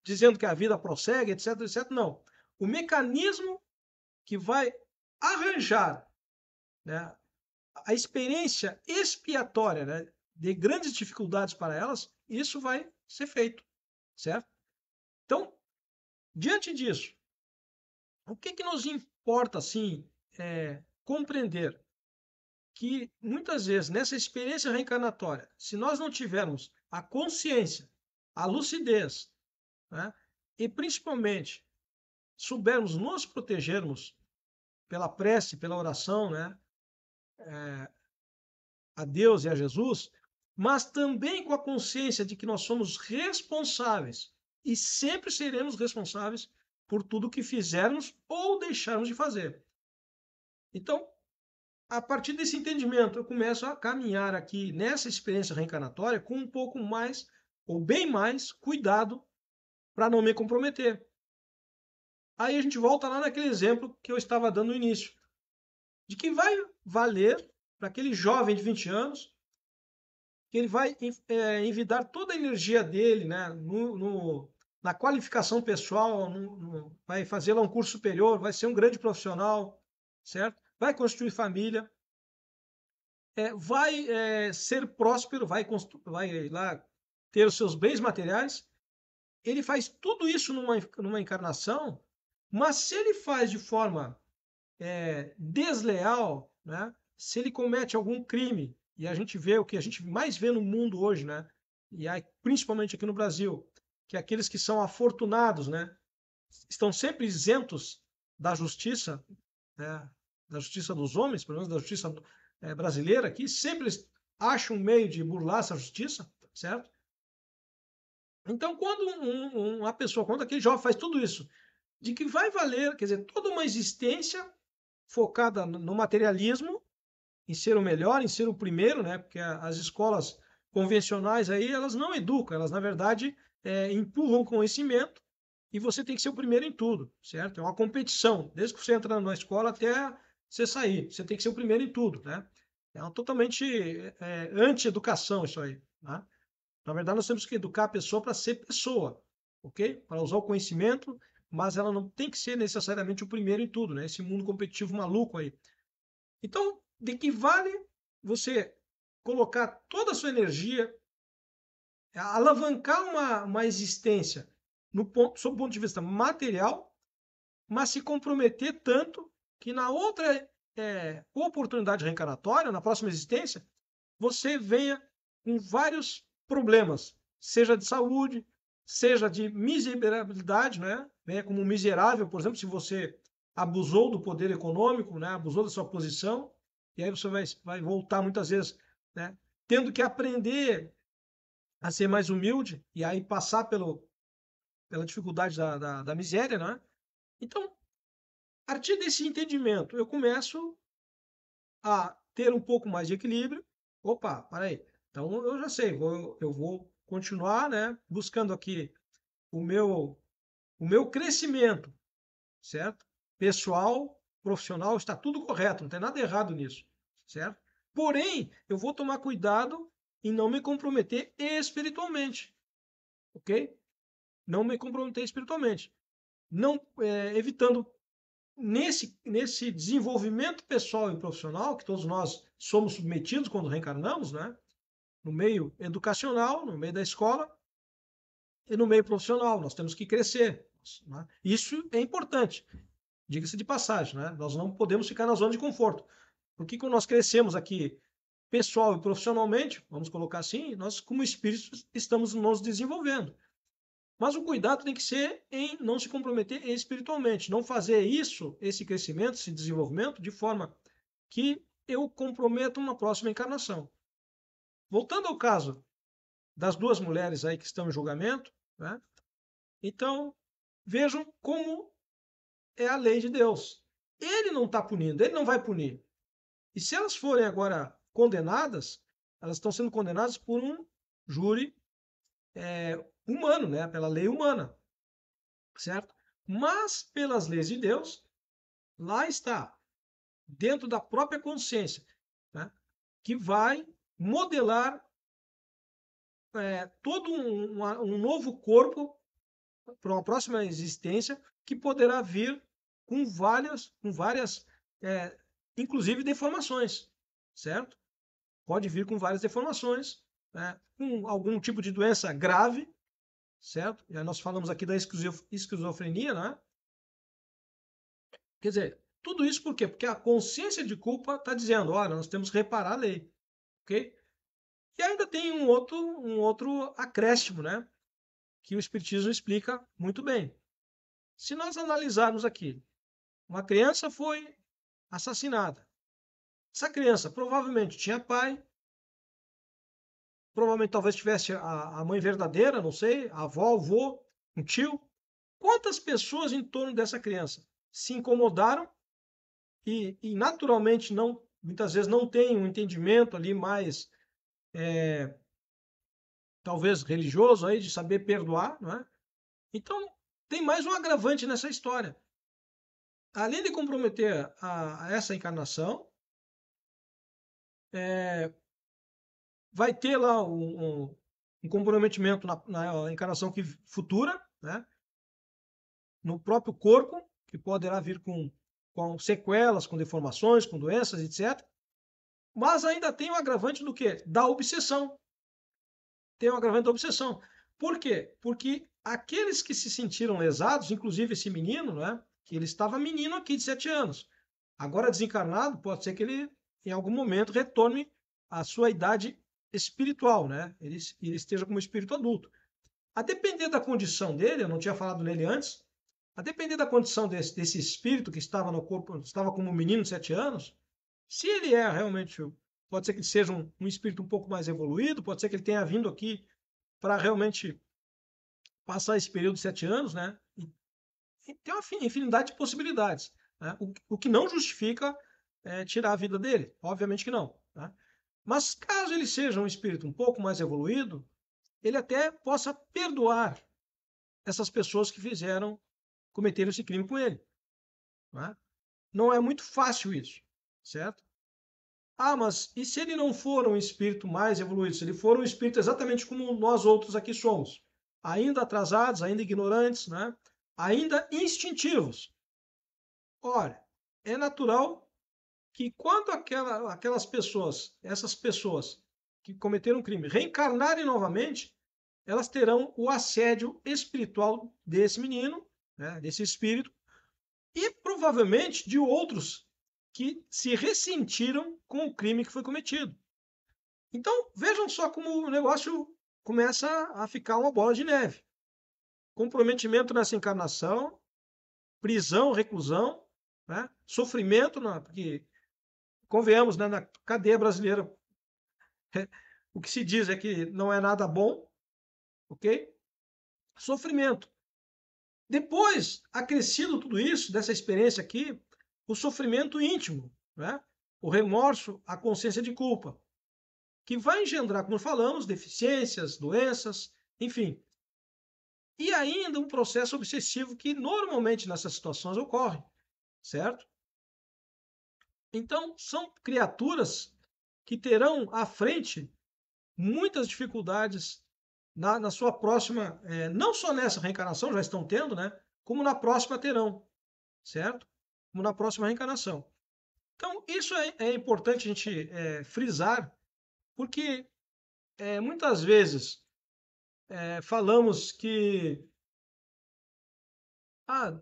dizendo que a vida prossegue, etc, etc. Não. O mecanismo que vai arranjar, né, a experiência expiatória, né, de grandes dificuldades para elas, isso vai ser feito, certo? Então, diante disso, o que nos importa, assim, compreender que, muitas vezes, nessa experiência reencarnatória, se nós não tivermos a consciência, a lucidez, né, e, principalmente, soubermos nos protegermos pela prece, pela oração, né, a Deus e a Jesus, mas também com a consciência de que nós somos responsáveis e sempre seremos responsáveis por tudo que fizermos ou deixarmos de fazer. Então, a partir desse entendimento, eu começo a caminhar aqui nessa experiência reencarnatória com um pouco mais, ou bem mais, cuidado para não me comprometer. Aí a gente volta lá naquele exemplo que eu estava dando no início, de que vai valer para aquele jovem de 20 anos, que ele vai envidar toda a energia dele, né, na qualificação pessoal, vai fazer lá um curso superior, vai ser um grande profissional, certo? Vai construir família, vai ser próspero, vai lá ter os seus bens materiais. Ele faz tudo isso numa encarnação, mas se ele faz de forma desleal, né? Se ele comete algum crime, e a gente vê o que a gente mais vê no mundo hoje, né? E aí, principalmente aqui no Brasil, que aqueles que são afortunados, né? Estão sempre isentos da justiça, né? da justiça dos homens, pelo menos da justiça brasileira aqui, sempre eles acham um meio de burlar essa justiça, certo? Então, quando uma pessoa, quando aquele jovem faz tudo isso, de que vai valer, quer dizer, toda uma existência focada no materialismo, em ser o melhor, em ser o primeiro, né? Porque as escolas convencionais aí, elas não educam, elas, na verdade, empurram conhecimento e você tem que ser o primeiro em tudo, certo? É uma competição, desde que você entra na escola até você sair, você tem que ser o primeiro em tudo, né? É uma totalmente anti-educação isso aí, né? Na verdade, nós temos que educar a pessoa para ser pessoa, ok? Para usar o conhecimento, mas ela não tem que ser necessariamente o primeiro em tudo, né? Esse mundo competitivo maluco aí. Então, de que vale você colocar toda a sua energia, alavancar uma existência sob o ponto de vista material, mas se comprometer tanto que na outra oportunidade reencarnatória, na próxima existência, você venha com vários problemas, seja de saúde, seja de miserabilidade, né? Venha como miserável, por exemplo, se você abusou do poder econômico, né? Abusou da sua posição, e aí você vai voltar muitas vezes, né? Tendo que aprender a ser mais humilde e aí passar pela dificuldade da miséria, né? Então, a partir desse entendimento, eu começo a ter um pouco mais de equilíbrio. Opa, peraí. Então eu já sei, eu vou continuar, né, buscando aqui o meu, o meu crescimento, certo? Pessoal, profissional, está tudo correto, não tem nada errado nisso, certo? Porém, eu vou tomar cuidado em não me comprometer espiritualmente, ok? Não me comprometer espiritualmente. Não, evitando nesse desenvolvimento pessoal e profissional, que todos nós somos submetidos quando reencarnamos, né? No meio educacional, no meio da escola e no meio profissional, nós temos que crescer. Né? Isso é importante, diga-se de passagem, né? Nós não podemos ficar na zona de conforto. Porque quando nós crescemos aqui pessoal e profissionalmente, vamos colocar assim, nós como espíritos estamos nos desenvolvendo. Mas o cuidado tem que ser em não se comprometer espiritualmente, não fazer isso, esse crescimento, esse desenvolvimento, de forma que eu comprometa uma próxima encarnação. Voltando ao caso das duas mulheres aí que estão em julgamento, né? Então, vejam como é a lei de Deus. Ele não está punindo, ele não vai punir. E se elas forem agora condenadas, elas estão sendo condenadas por um júri humano, né? Pela lei humana, certo? Mas pelas leis de Deus, lá está, dentro da própria consciência, né? Que vai modelar todo um novo corpo para uma próxima existência que poderá vir com várias, inclusive deformações, certo? Pode vir com várias deformações, né? Com algum tipo de doença grave, certo? E aí nós falamos aqui da esquizofrenia, né? Quer dizer, tudo isso por quê? Porque a consciência de culpa está dizendo, olha, nós temos que reparar a lei, ok? E ainda tem um outro acréscimo, né? Que o Espiritismo explica muito bem. Se nós analisarmos aqui, uma criança foi assassinada. Essa criança provavelmente tinha pai, provavelmente talvez tivesse a mãe verdadeira, não sei, a avó, o avô, um tio. Quantas pessoas em torno dessa criança se incomodaram e naturalmente muitas vezes não têm um entendimento ali mais talvez religioso aí de saber perdoar, não é? Então tem mais um agravante nessa história. Além de comprometer a essa encarnação, vai ter lá um comprometimento na encarnação futura, né? No próprio corpo, que poderá vir com sequelas, com deformações, com doenças, etc. Mas ainda tem o agravante do quê? Da obsessão. Tem o agravante da obsessão. Por quê? Porque aqueles que se sentiram lesados, inclusive esse menino, né? Que ele estava menino aqui de 7 anos. Agora desencarnado, pode ser que ele em algum momento retorne à sua idade espiritual, né? Ele esteja como espírito adulto. A depender da condição dele, eu não tinha falado nele antes, A depender da condição desse espírito que estava no corpo, estava como um menino de 7 anos, se ele é realmente, pode ser que ele seja um espírito um pouco mais evoluído, pode ser que ele tenha vindo aqui para realmente passar esse período de 7 anos, né? E tem uma infinidade de possibilidades, né? O que não justifica tirar a vida dele, obviamente que não, né? Mas caso ele seja um espírito um pouco mais evoluído, ele até possa perdoar essas pessoas que cometeram esse crime com ele, né? Não é muito fácil isso, certo? Ah, mas e se ele não for um espírito mais evoluído? Se ele for um espírito exatamente como nós outros aqui somos, ainda atrasados, ainda ignorantes, né? Ainda instintivos. Olha, é natural que quando aquelas pessoas, essas pessoas que cometeram um crime, reencarnarem novamente, elas terão o assédio espiritual desse menino, né, desse espírito, e provavelmente de outros que se ressentiram com o crime que foi cometido. Então, vejam só como o negócio começa a ficar uma bola de neve. Comprometimento nessa encarnação, prisão, reclusão, né? Sofrimento, porque, convenhamos, né, na cadeia brasileira, o que se diz é que não é nada bom, ok? Sofrimento. Depois, acrescido tudo isso, dessa experiência aqui, o sofrimento íntimo, né? O remorso, a consciência de culpa, que vai engendrar, como falamos, deficiências, doenças, enfim. E ainda um processo obsessivo que normalmente nessas situações ocorre, certo? Então, são criaturas que terão à frente muitas dificuldades na sua próxima, não só nessa reencarnação, já estão tendo, né? Como na próxima terão, certo? Como na próxima reencarnação. Então, isso é importante a gente frisar, porque muitas vezes falamos que ah,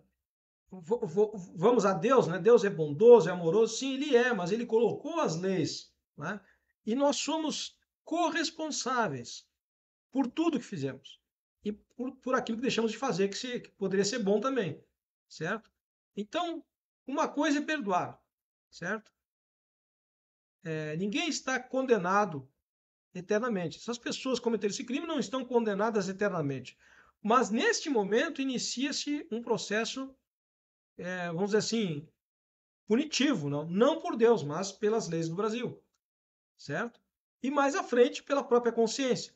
vamos a Deus, né? Deus é bondoso, é amoroso. Sim, ele é, mas ele colocou as leis, né? E nós somos corresponsáveis por tudo que fizemos e por aquilo que deixamos de fazer, que poderia ser bom também, certo? Então, uma coisa é perdoar, certo? Ninguém está condenado eternamente. Essas pessoas que cometeram esse crime não estão condenadas eternamente. Mas neste momento inicia-se um processo, vamos dizer assim, punitivo, não por Deus, mas pelas leis do Brasil, certo? E mais à frente pela própria consciência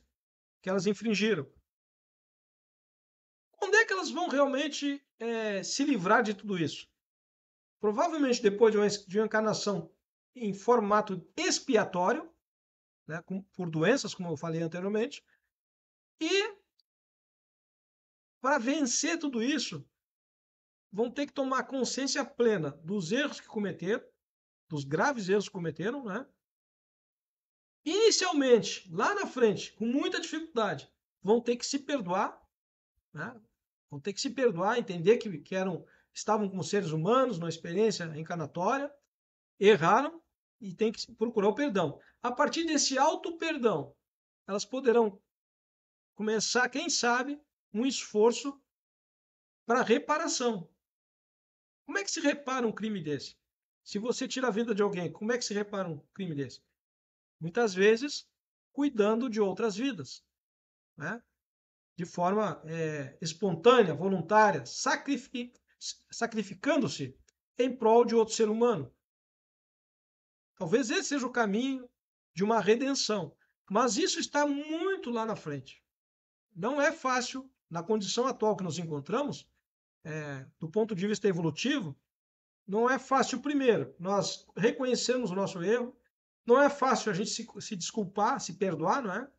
que elas infringiram. Quando é que elas vão realmente se livrar de tudo isso? Provavelmente depois de uma encarnação em formato expiatório, né, por doenças, como eu falei anteriormente, e para vencer tudo isso, vão ter que tomar consciência plena dos erros que cometeram, dos graves erros que cometeram, né? Inicialmente, lá na frente, com muita dificuldade, vão ter que se perdoar, né? Vão ter que se perdoar, entender que estavam como seres humanos, numa experiência encarnatória, erraram e tem que procurar o perdão. A partir desse auto-perdão, elas poderão começar, quem sabe, um esforço para reparação. Como é que se repara um crime desse? Se você tira a vida de alguém, como é que se repara um crime desse? Muitas vezes, cuidando de outras vidas, né? De forma espontânea, voluntária, sacrificando-se em prol de outro ser humano. Talvez esse seja o caminho de uma redenção, mas isso está muito lá na frente. Não é fácil, na condição atual que nos encontramos, do ponto de vista evolutivo, não é fácil, primeiro, nós reconhecermos o nosso erro, não é fácil a gente se desculpar, se perdoar, não é?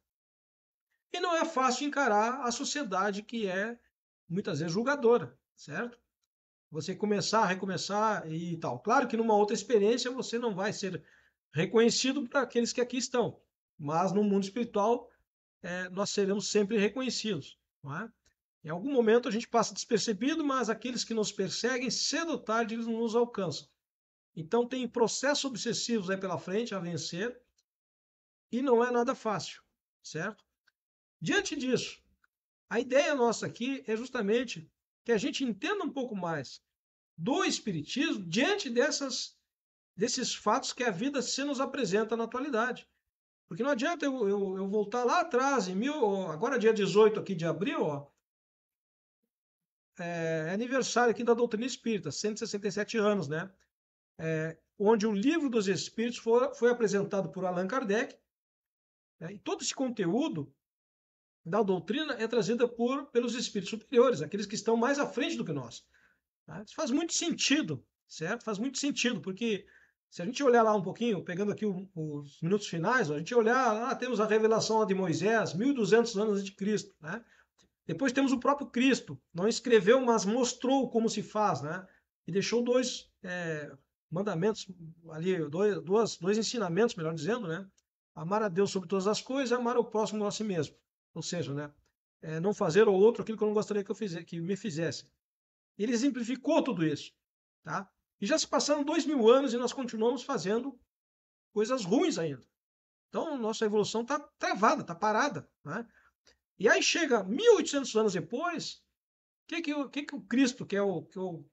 E não é fácil encarar a sociedade que é, muitas vezes, julgadora, certo? Você começar, recomeçar e tal. Claro que numa outra experiência você não vai ser reconhecido para aqueles que aqui estão, mas no mundo espiritual nós seremos sempre reconhecidos, não é? Em algum momento a gente passa despercebido, mas aqueles que nos perseguem, cedo ou tarde, eles nos alcançam. Então tem processos obsessivos aí pela frente a vencer e não é nada fácil, certo? Diante disso, a ideia nossa aqui é justamente que a gente entenda um pouco mais do Espiritismo diante desses fatos que a vida se nos apresenta na atualidade. Porque não adianta eu voltar lá atrás, agora dia 18 aqui de abril, ó, é aniversário aqui da doutrina espírita, 167 anos, né? Onde o Livro dos Espíritos foi apresentado por Allan Kardec, né? E todo esse conteúdo da doutrina é trazida pelos espíritos superiores, aqueles que estão mais à frente do que nós. Tá? Isso faz muito sentido, certo? Faz muito sentido, porque se a gente olhar lá um pouquinho, pegando aqui os minutos finais, a gente olhar lá, temos a revelação de Moisés, 1200 anos antes de Cristo, né? Depois temos o próprio Cristo, não escreveu, mas mostrou como se faz, né? E deixou dois mandamentos ali, dois ensinamentos, melhor dizendo, né? Amar a Deus sobre todas as coisas e amar o próximo a si mesmo. Ou seja, né? Não fazer ao outro aquilo que eu não gostaria que me fizesse. Ele exemplificou tudo isso, tá? E já se passaram 2000 anos e nós continuamos fazendo coisas ruins ainda. Então, nossa evolução está travada, está parada, né? E aí chega 1800 anos depois, o que o Cristo, que é o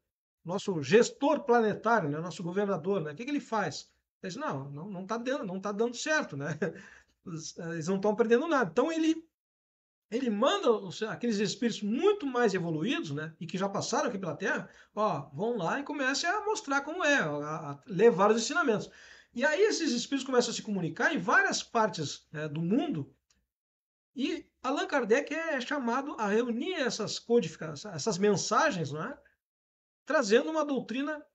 nosso gestor planetário, né, nosso governador, né, que ele faz? Ele diz, não está não tá dando certo, né? Eles não estão perdendo nada. Então ele manda aqueles espíritos muito mais evoluídos, né, e que já passaram aqui pela Terra, ó, vão lá e comecem a mostrar como é, a levar os ensinamentos. E aí esses espíritos começam a se comunicar em várias partes, né, do mundo, e Allan Kardec é chamado a reunir essas codificações, essas mensagens, né, trazendo uma doutrina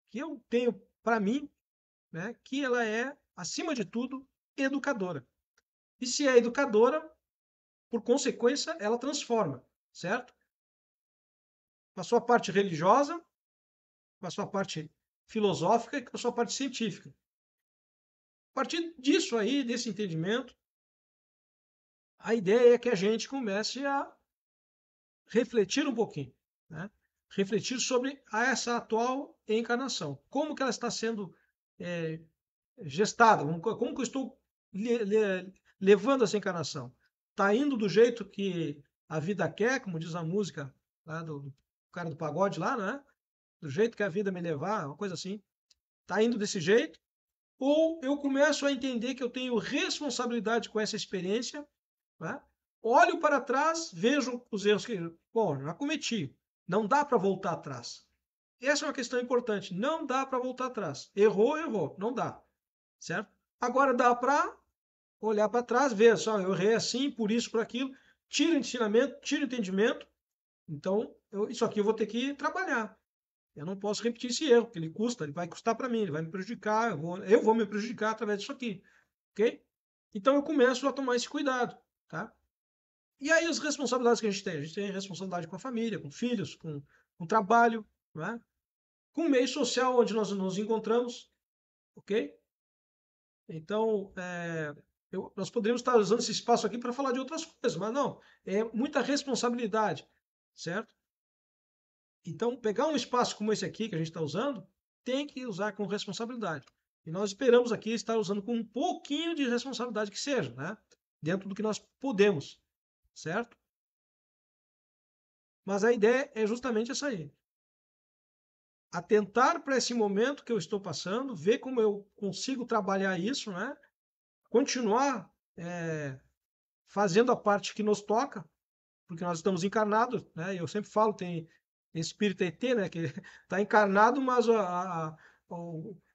que eu tenho para mim, né, que ela é, acima de tudo, educadora. E se é educadora, por consequência, ela transforma, certo? Com a sua parte religiosa, com a sua parte filosófica e com a sua parte científica. A partir disso aí, desse entendimento, a ideia é que a gente comece a refletir um pouquinho, né? Refletir sobre essa atual encarnação. Como que ela está sendo gestada? Como que eu estou levando essa encarnação? Está indo do jeito que a vida quer, como diz a música lá do cara do pagode lá, né? Do jeito que a vida me levar, uma coisa assim. Está indo desse jeito? Ou eu começo a entender que eu tenho responsabilidade com essa experiência, né? Olho para trás, vejo os erros que, bom, já cometi. Não dá para voltar atrás. Essa é uma questão importante. Não dá para voltar atrás. Errou, errou. Não dá. Certo? Agora dá para olhar para trás, ver só, eu errei assim, por isso, por aquilo. Tira o ensinamento, tira o entendimento. Então, isso aqui eu vou ter que trabalhar. Eu não posso repetir esse erro, porque ele vai custar para mim, ele vai me prejudicar, eu vou me prejudicar através disso aqui, ok? Então eu começo a tomar esse cuidado, tá? E aí as responsabilidades que a gente tem responsabilidade com a família, com filhos, com trabalho, né? Com o meio social onde nós nos encontramos, ok? Então, nós poderíamos estar usando esse espaço aqui para falar de outras coisas, mas não, é muita responsabilidade, certo? Então, pegar um espaço como esse aqui que a gente está usando, tem que usar com responsabilidade. E nós esperamos aqui estar usando com um pouquinho de responsabilidade que seja, né? Dentro do que nós podemos, certo? Mas a ideia é justamente essa aí. Atentar para esse momento que eu estou passando, ver como eu consigo trabalhar isso, né? Continuar fazendo a parte que nos toca, porque nós estamos encarnados, né? Eu sempre falo, tem espírito ET, né? Que está encarnado, mas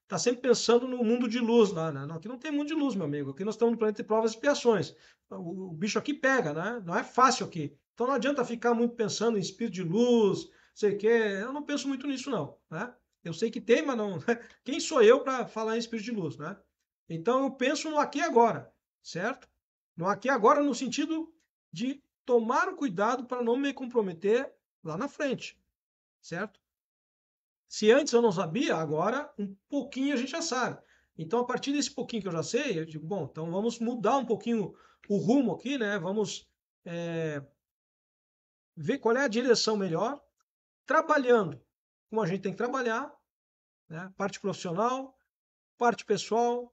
está sempre pensando no mundo de luz lá, né? Não, aqui não tem mundo de luz, meu amigo. Aqui nós estamos no planeta de provas e expiações. O bicho aqui pega, né? Não é fácil aqui. Então não adianta ficar muito pensando em espírito de luz, sei o quê. Eu não penso muito nisso, não, né? Eu sei que tem, mas não. Quem sou eu para falar em espírito de luz, né? Então eu penso no aqui e agora, certo? No aqui e agora, no sentido de tomar o cuidado para não me comprometer lá na frente, certo? Se antes eu não sabia, agora um pouquinho a gente já sabe. Então, a partir desse pouquinho que eu já sei, eu digo, bom, então vamos mudar um pouquinho o rumo aqui, né? Vamos ver qual é a direção melhor, trabalhando como a gente tem que trabalhar, né? Parte profissional, parte pessoal,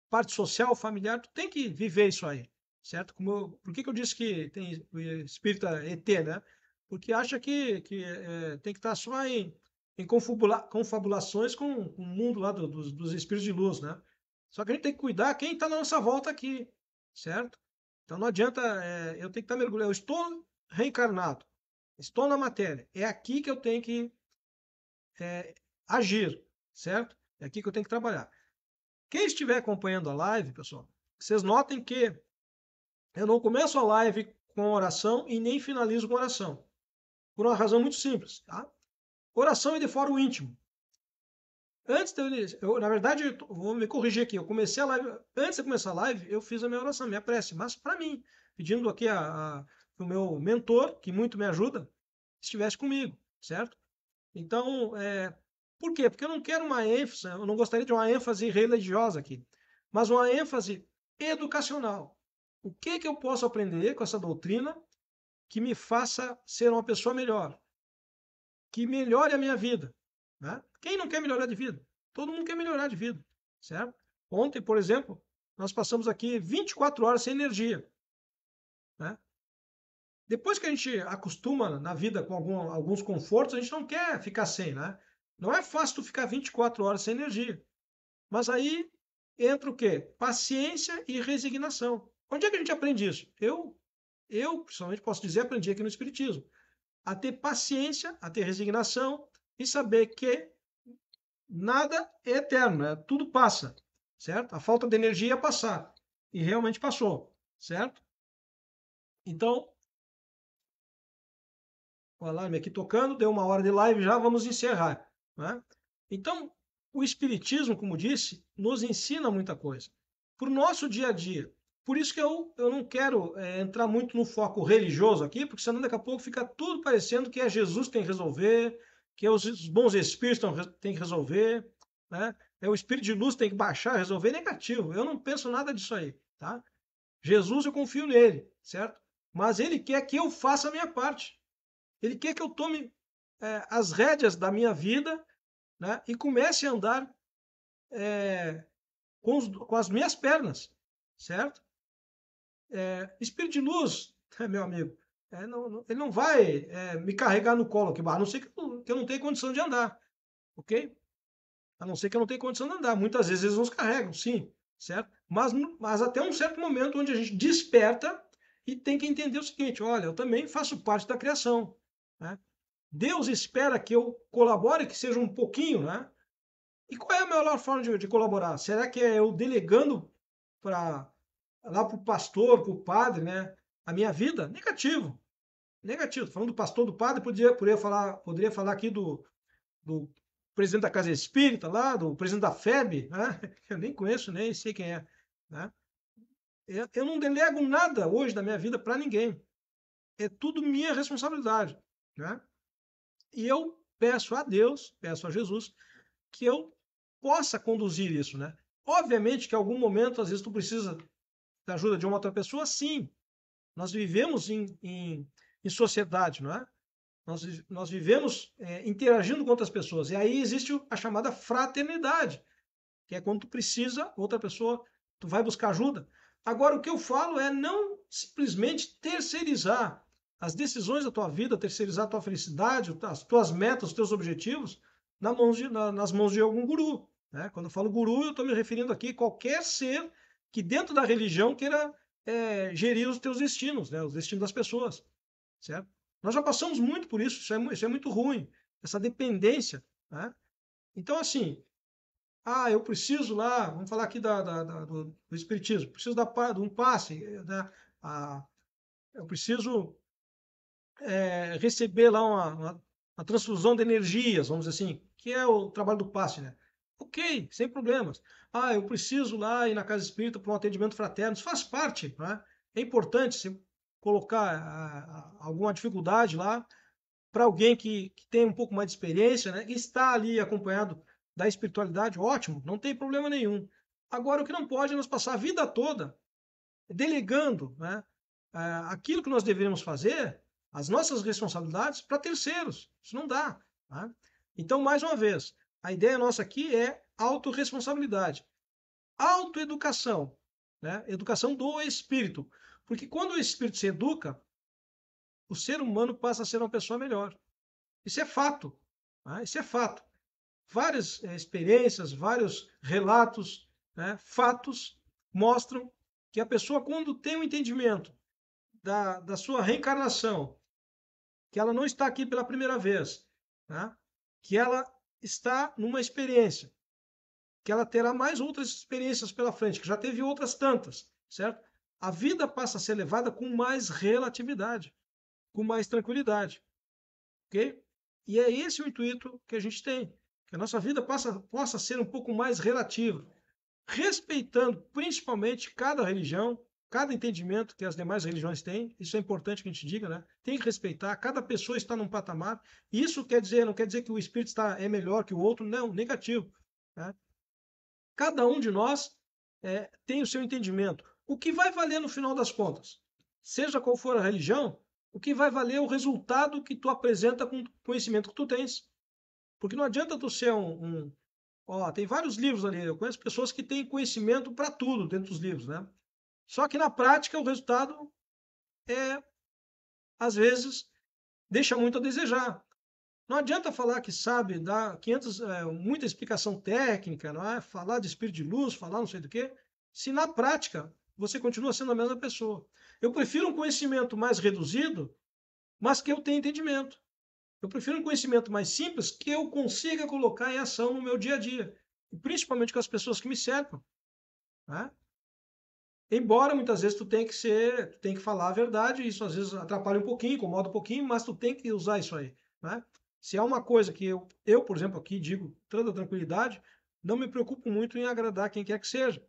parte social, familiar, tu tem que viver isso aí, certo? Por que eu disse que tem espírita ET, né? porque acha que tem que estar só em confabulações com o mundo lá dos espíritos de luz, né? Só que a gente tem que cuidar quem está na nossa volta aqui, certo? Então não adianta, eu tenho que estar mergulhado. Eu estou reencarnado, estou na matéria. É aqui que eu tenho que agir, certo? É aqui que eu tenho que trabalhar. Quem estiver acompanhando a live, pessoal, vocês notem que eu não começo a live com oração e nem finalizo com oração. Por uma razão muito simples, tá? Oração é de fora o íntimo. Antes na verdade, vou me corrigir aqui. Eu comecei a live, antes de começar a live, eu fiz a minha oração, minha prece, mas para mim, pedindo aqui o meu mentor, que muito me ajuda, estivesse comigo, certo? Então, por quê? Porque eu não quero uma ênfase, eu não gostaria de uma ênfase religiosa aqui, mas uma ênfase educacional. O que que eu posso aprender com essa doutrina que me faça ser uma pessoa melhor, que melhore a minha vida, né? Quem não quer melhorar de vida? Todo mundo quer melhorar de vida, certo? Ontem, por exemplo, nós passamos aqui 24 horas sem energia, né? Depois que a gente acostuma na vida com alguns confortos, a gente não quer ficar sem, né? Não é fácil tu ficar 24 horas sem energia. Mas aí entra o quê? Paciência e resignação. Onde é que a gente aprende isso? Eu pessoalmente posso dizer, aprendi aqui no Espiritismo. A ter paciência, a ter resignação e saber que nada é eterno, né? Tudo passa, certo? A falta de energia ia passar. E realmente passou, certo? Então, o alarme aqui tocando, deu uma hora de live já, vamos encerrar, né? Então, o Espiritismo, como disse, nos ensina muita coisa para o nosso dia a dia. Por isso que eu não quero entrar muito no foco religioso aqui, porque senão daqui a pouco fica tudo parecendo que é Jesus que tem que resolver, que é os bons espíritos têm que resolver, né? É o espírito de luz que tem que baixar, resolver negativo. Eu não penso nada disso aí, tá? Jesus, eu confio nele, certo? Mas ele quer que eu faça a minha parte. Ele quer que eu tome as rédeas da minha vida, né, e comece a andar com as minhas pernas, certo? Espírito de luz, meu amigo, ele não vai me carregar no colo aqui, a não ser que eu não tenha condição de andar, ok? A não ser que eu não tenha condição de andar. Muitas vezes eles nos carregam, sim, certo? Mas até um certo momento onde a gente desperta e tem que entender o seguinte: olha, eu também faço parte da criação, né? Deus espera que eu colabore, que seja um pouquinho, né? E qual é a melhor forma de colaborar? Será que é eu delegando para lá para o pastor, para o padre, né? A minha vida? Negativo, negativo. Falando do pastor, do padre, poderia falar aqui do presidente da Casa Espírita, lá, do presidente da FEB, né? Eu nem conheço, nem sei quem é, né? Eu não delego nada hoje da minha vida para ninguém. É tudo minha responsabilidade, né? E eu peço a Deus, peço a Jesus, que eu possa conduzir isso, né? Obviamente que em algum momento, às vezes, tu precisa da ajuda de uma outra pessoa, sim. Nós vivemos em sociedade, não é? Nós vivemos interagindo com outras pessoas. E aí existe a chamada fraternidade, que é quando tu precisa, outra pessoa, tu vai buscar ajuda. Agora, o que eu falo é não simplesmente terceirizar as decisões da tua vida, terceirizar a tua felicidade, as tuas metas, os teus objetivos nas mãos de algum guru, né? Quando eu falo guru, eu estou me referindo aqui a qualquer ser que dentro da religião queira gerir os teus destinos, né? Os destinos das pessoas, certo? Nós já passamos muito por isso, isso é muito ruim, essa dependência, né? Então, assim, eu preciso lá, vamos falar aqui do espiritismo, preciso de um passe, né? Eu preciso receber lá uma transfusão de energias, vamos dizer assim, que é o trabalho do passe, né? Ok, sem problemas. Eu preciso lá ir na casa espírita para um atendimento fraterno, isso faz parte, né? É importante você colocar alguma dificuldade lá para alguém que tem um pouco mais de experiência, né? E está ali acompanhado da espiritualidade, ótimo, não tem problema nenhum. Agora, o que não pode é nós passar a vida toda delegando, né, aquilo que nós deveríamos fazer, as nossas responsabilidades, para terceiros. Isso não dá. Tá? Então, mais uma vez, a ideia nossa aqui é autorresponsabilidade. Autoeducação, né? Educação do espírito. Porque quando o espírito se educa, o ser humano passa a ser uma pessoa melhor. Isso é fato. Tá? Isso é fato. Várias experiências, vários relatos, né, fatos mostram que a pessoa, quando tem um entendimento da sua reencarnação, que ela não está aqui pela primeira vez, tá? Que ela está numa experiência, que ela terá mais outras experiências pela frente, que já teve outras tantas, certo? A vida passa a ser levada com mais relatividade, com mais tranquilidade, ok? E é esse o intuito que a gente tem, que a nossa vida possa ser um pouco mais relativa, respeitando principalmente cada religião, cada entendimento que as demais religiões têm. Isso é importante que a gente diga, né? Tem que respeitar, cada pessoa está num patamar. Isso não quer dizer que o espírito é melhor que o outro, não, negativo. Né? Cada um de nós tem o seu entendimento. O que vai valer no final das contas, seja qual for a religião, o que vai valer é o resultado que tu apresenta com o conhecimento que tu tens. Porque não adianta tu ser Ó, tem vários livros ali. Eu conheço pessoas que têm conhecimento para tudo dentro dos livros, né? Só que na prática o resultado às vezes, deixa muito a desejar. Não adianta falar que sabe, dar 500, muita explicação técnica, não é? Falar de espírito de luz, falar não sei do que, se na prática você continua sendo a mesma pessoa. Eu prefiro um conhecimento mais reduzido, mas que eu tenha entendimento. Eu prefiro um conhecimento mais simples que eu consiga colocar em ação no meu dia a dia, e principalmente com as pessoas que me cercam. Né? Embora muitas vezes tu tem que falar a verdade, isso às vezes atrapalha um pouquinho, incomoda um pouquinho, mas tu tem que usar isso aí, né? Se é uma coisa que por exemplo, aqui digo toda tranquilidade, não me preocupo muito em agradar quem quer que seja,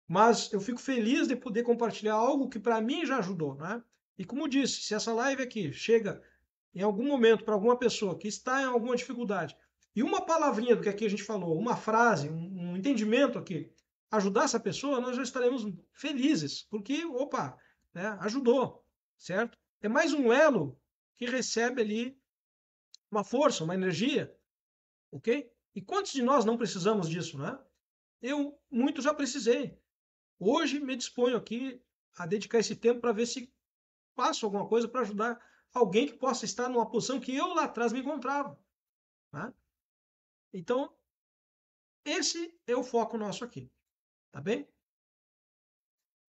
mas eu fico feliz de poder compartilhar algo que para mim já ajudou, né? E como disse, se essa live aqui chega em algum momento para alguma pessoa que está em alguma dificuldade e uma palavrinha do que aqui a gente falou, uma frase, um entendimento aqui ajudar essa pessoa, nós já estaremos felizes, porque, opa, né, ajudou, certo? É mais um elo que recebe ali uma força, uma energia, ok? E quantos de nós não precisamos disso, né? Eu, muito já precisei. Hoje me disponho aqui a dedicar esse tempo para ver se faço alguma coisa para ajudar alguém que possa estar numa posição que eu lá atrás me encontrava. Né? Então, esse é o foco nosso aqui, tá bem?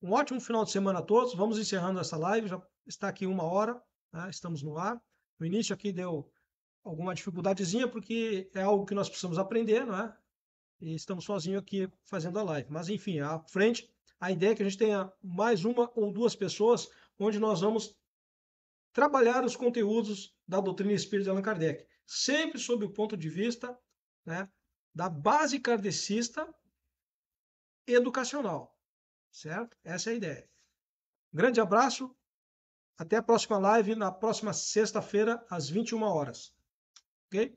Um ótimo final de semana a todos. Vamos encerrando essa live. Já está aqui 1 hora. Né? Estamos no ar. No início aqui deu alguma dificuldadezinha, porque é algo que nós precisamos aprender, não é? E estamos sozinhos aqui fazendo a live. Mas, enfim, à frente, a ideia é que a gente tenha mais uma ou duas pessoas onde nós vamos trabalhar os conteúdos da doutrina espírita de Allan Kardec. Sempre sob o ponto de vista, né, da base kardecista educacional. Certo? Essa é a ideia. Grande abraço. Até a próxima live, na próxima sexta-feira, às 21 horas. Ok?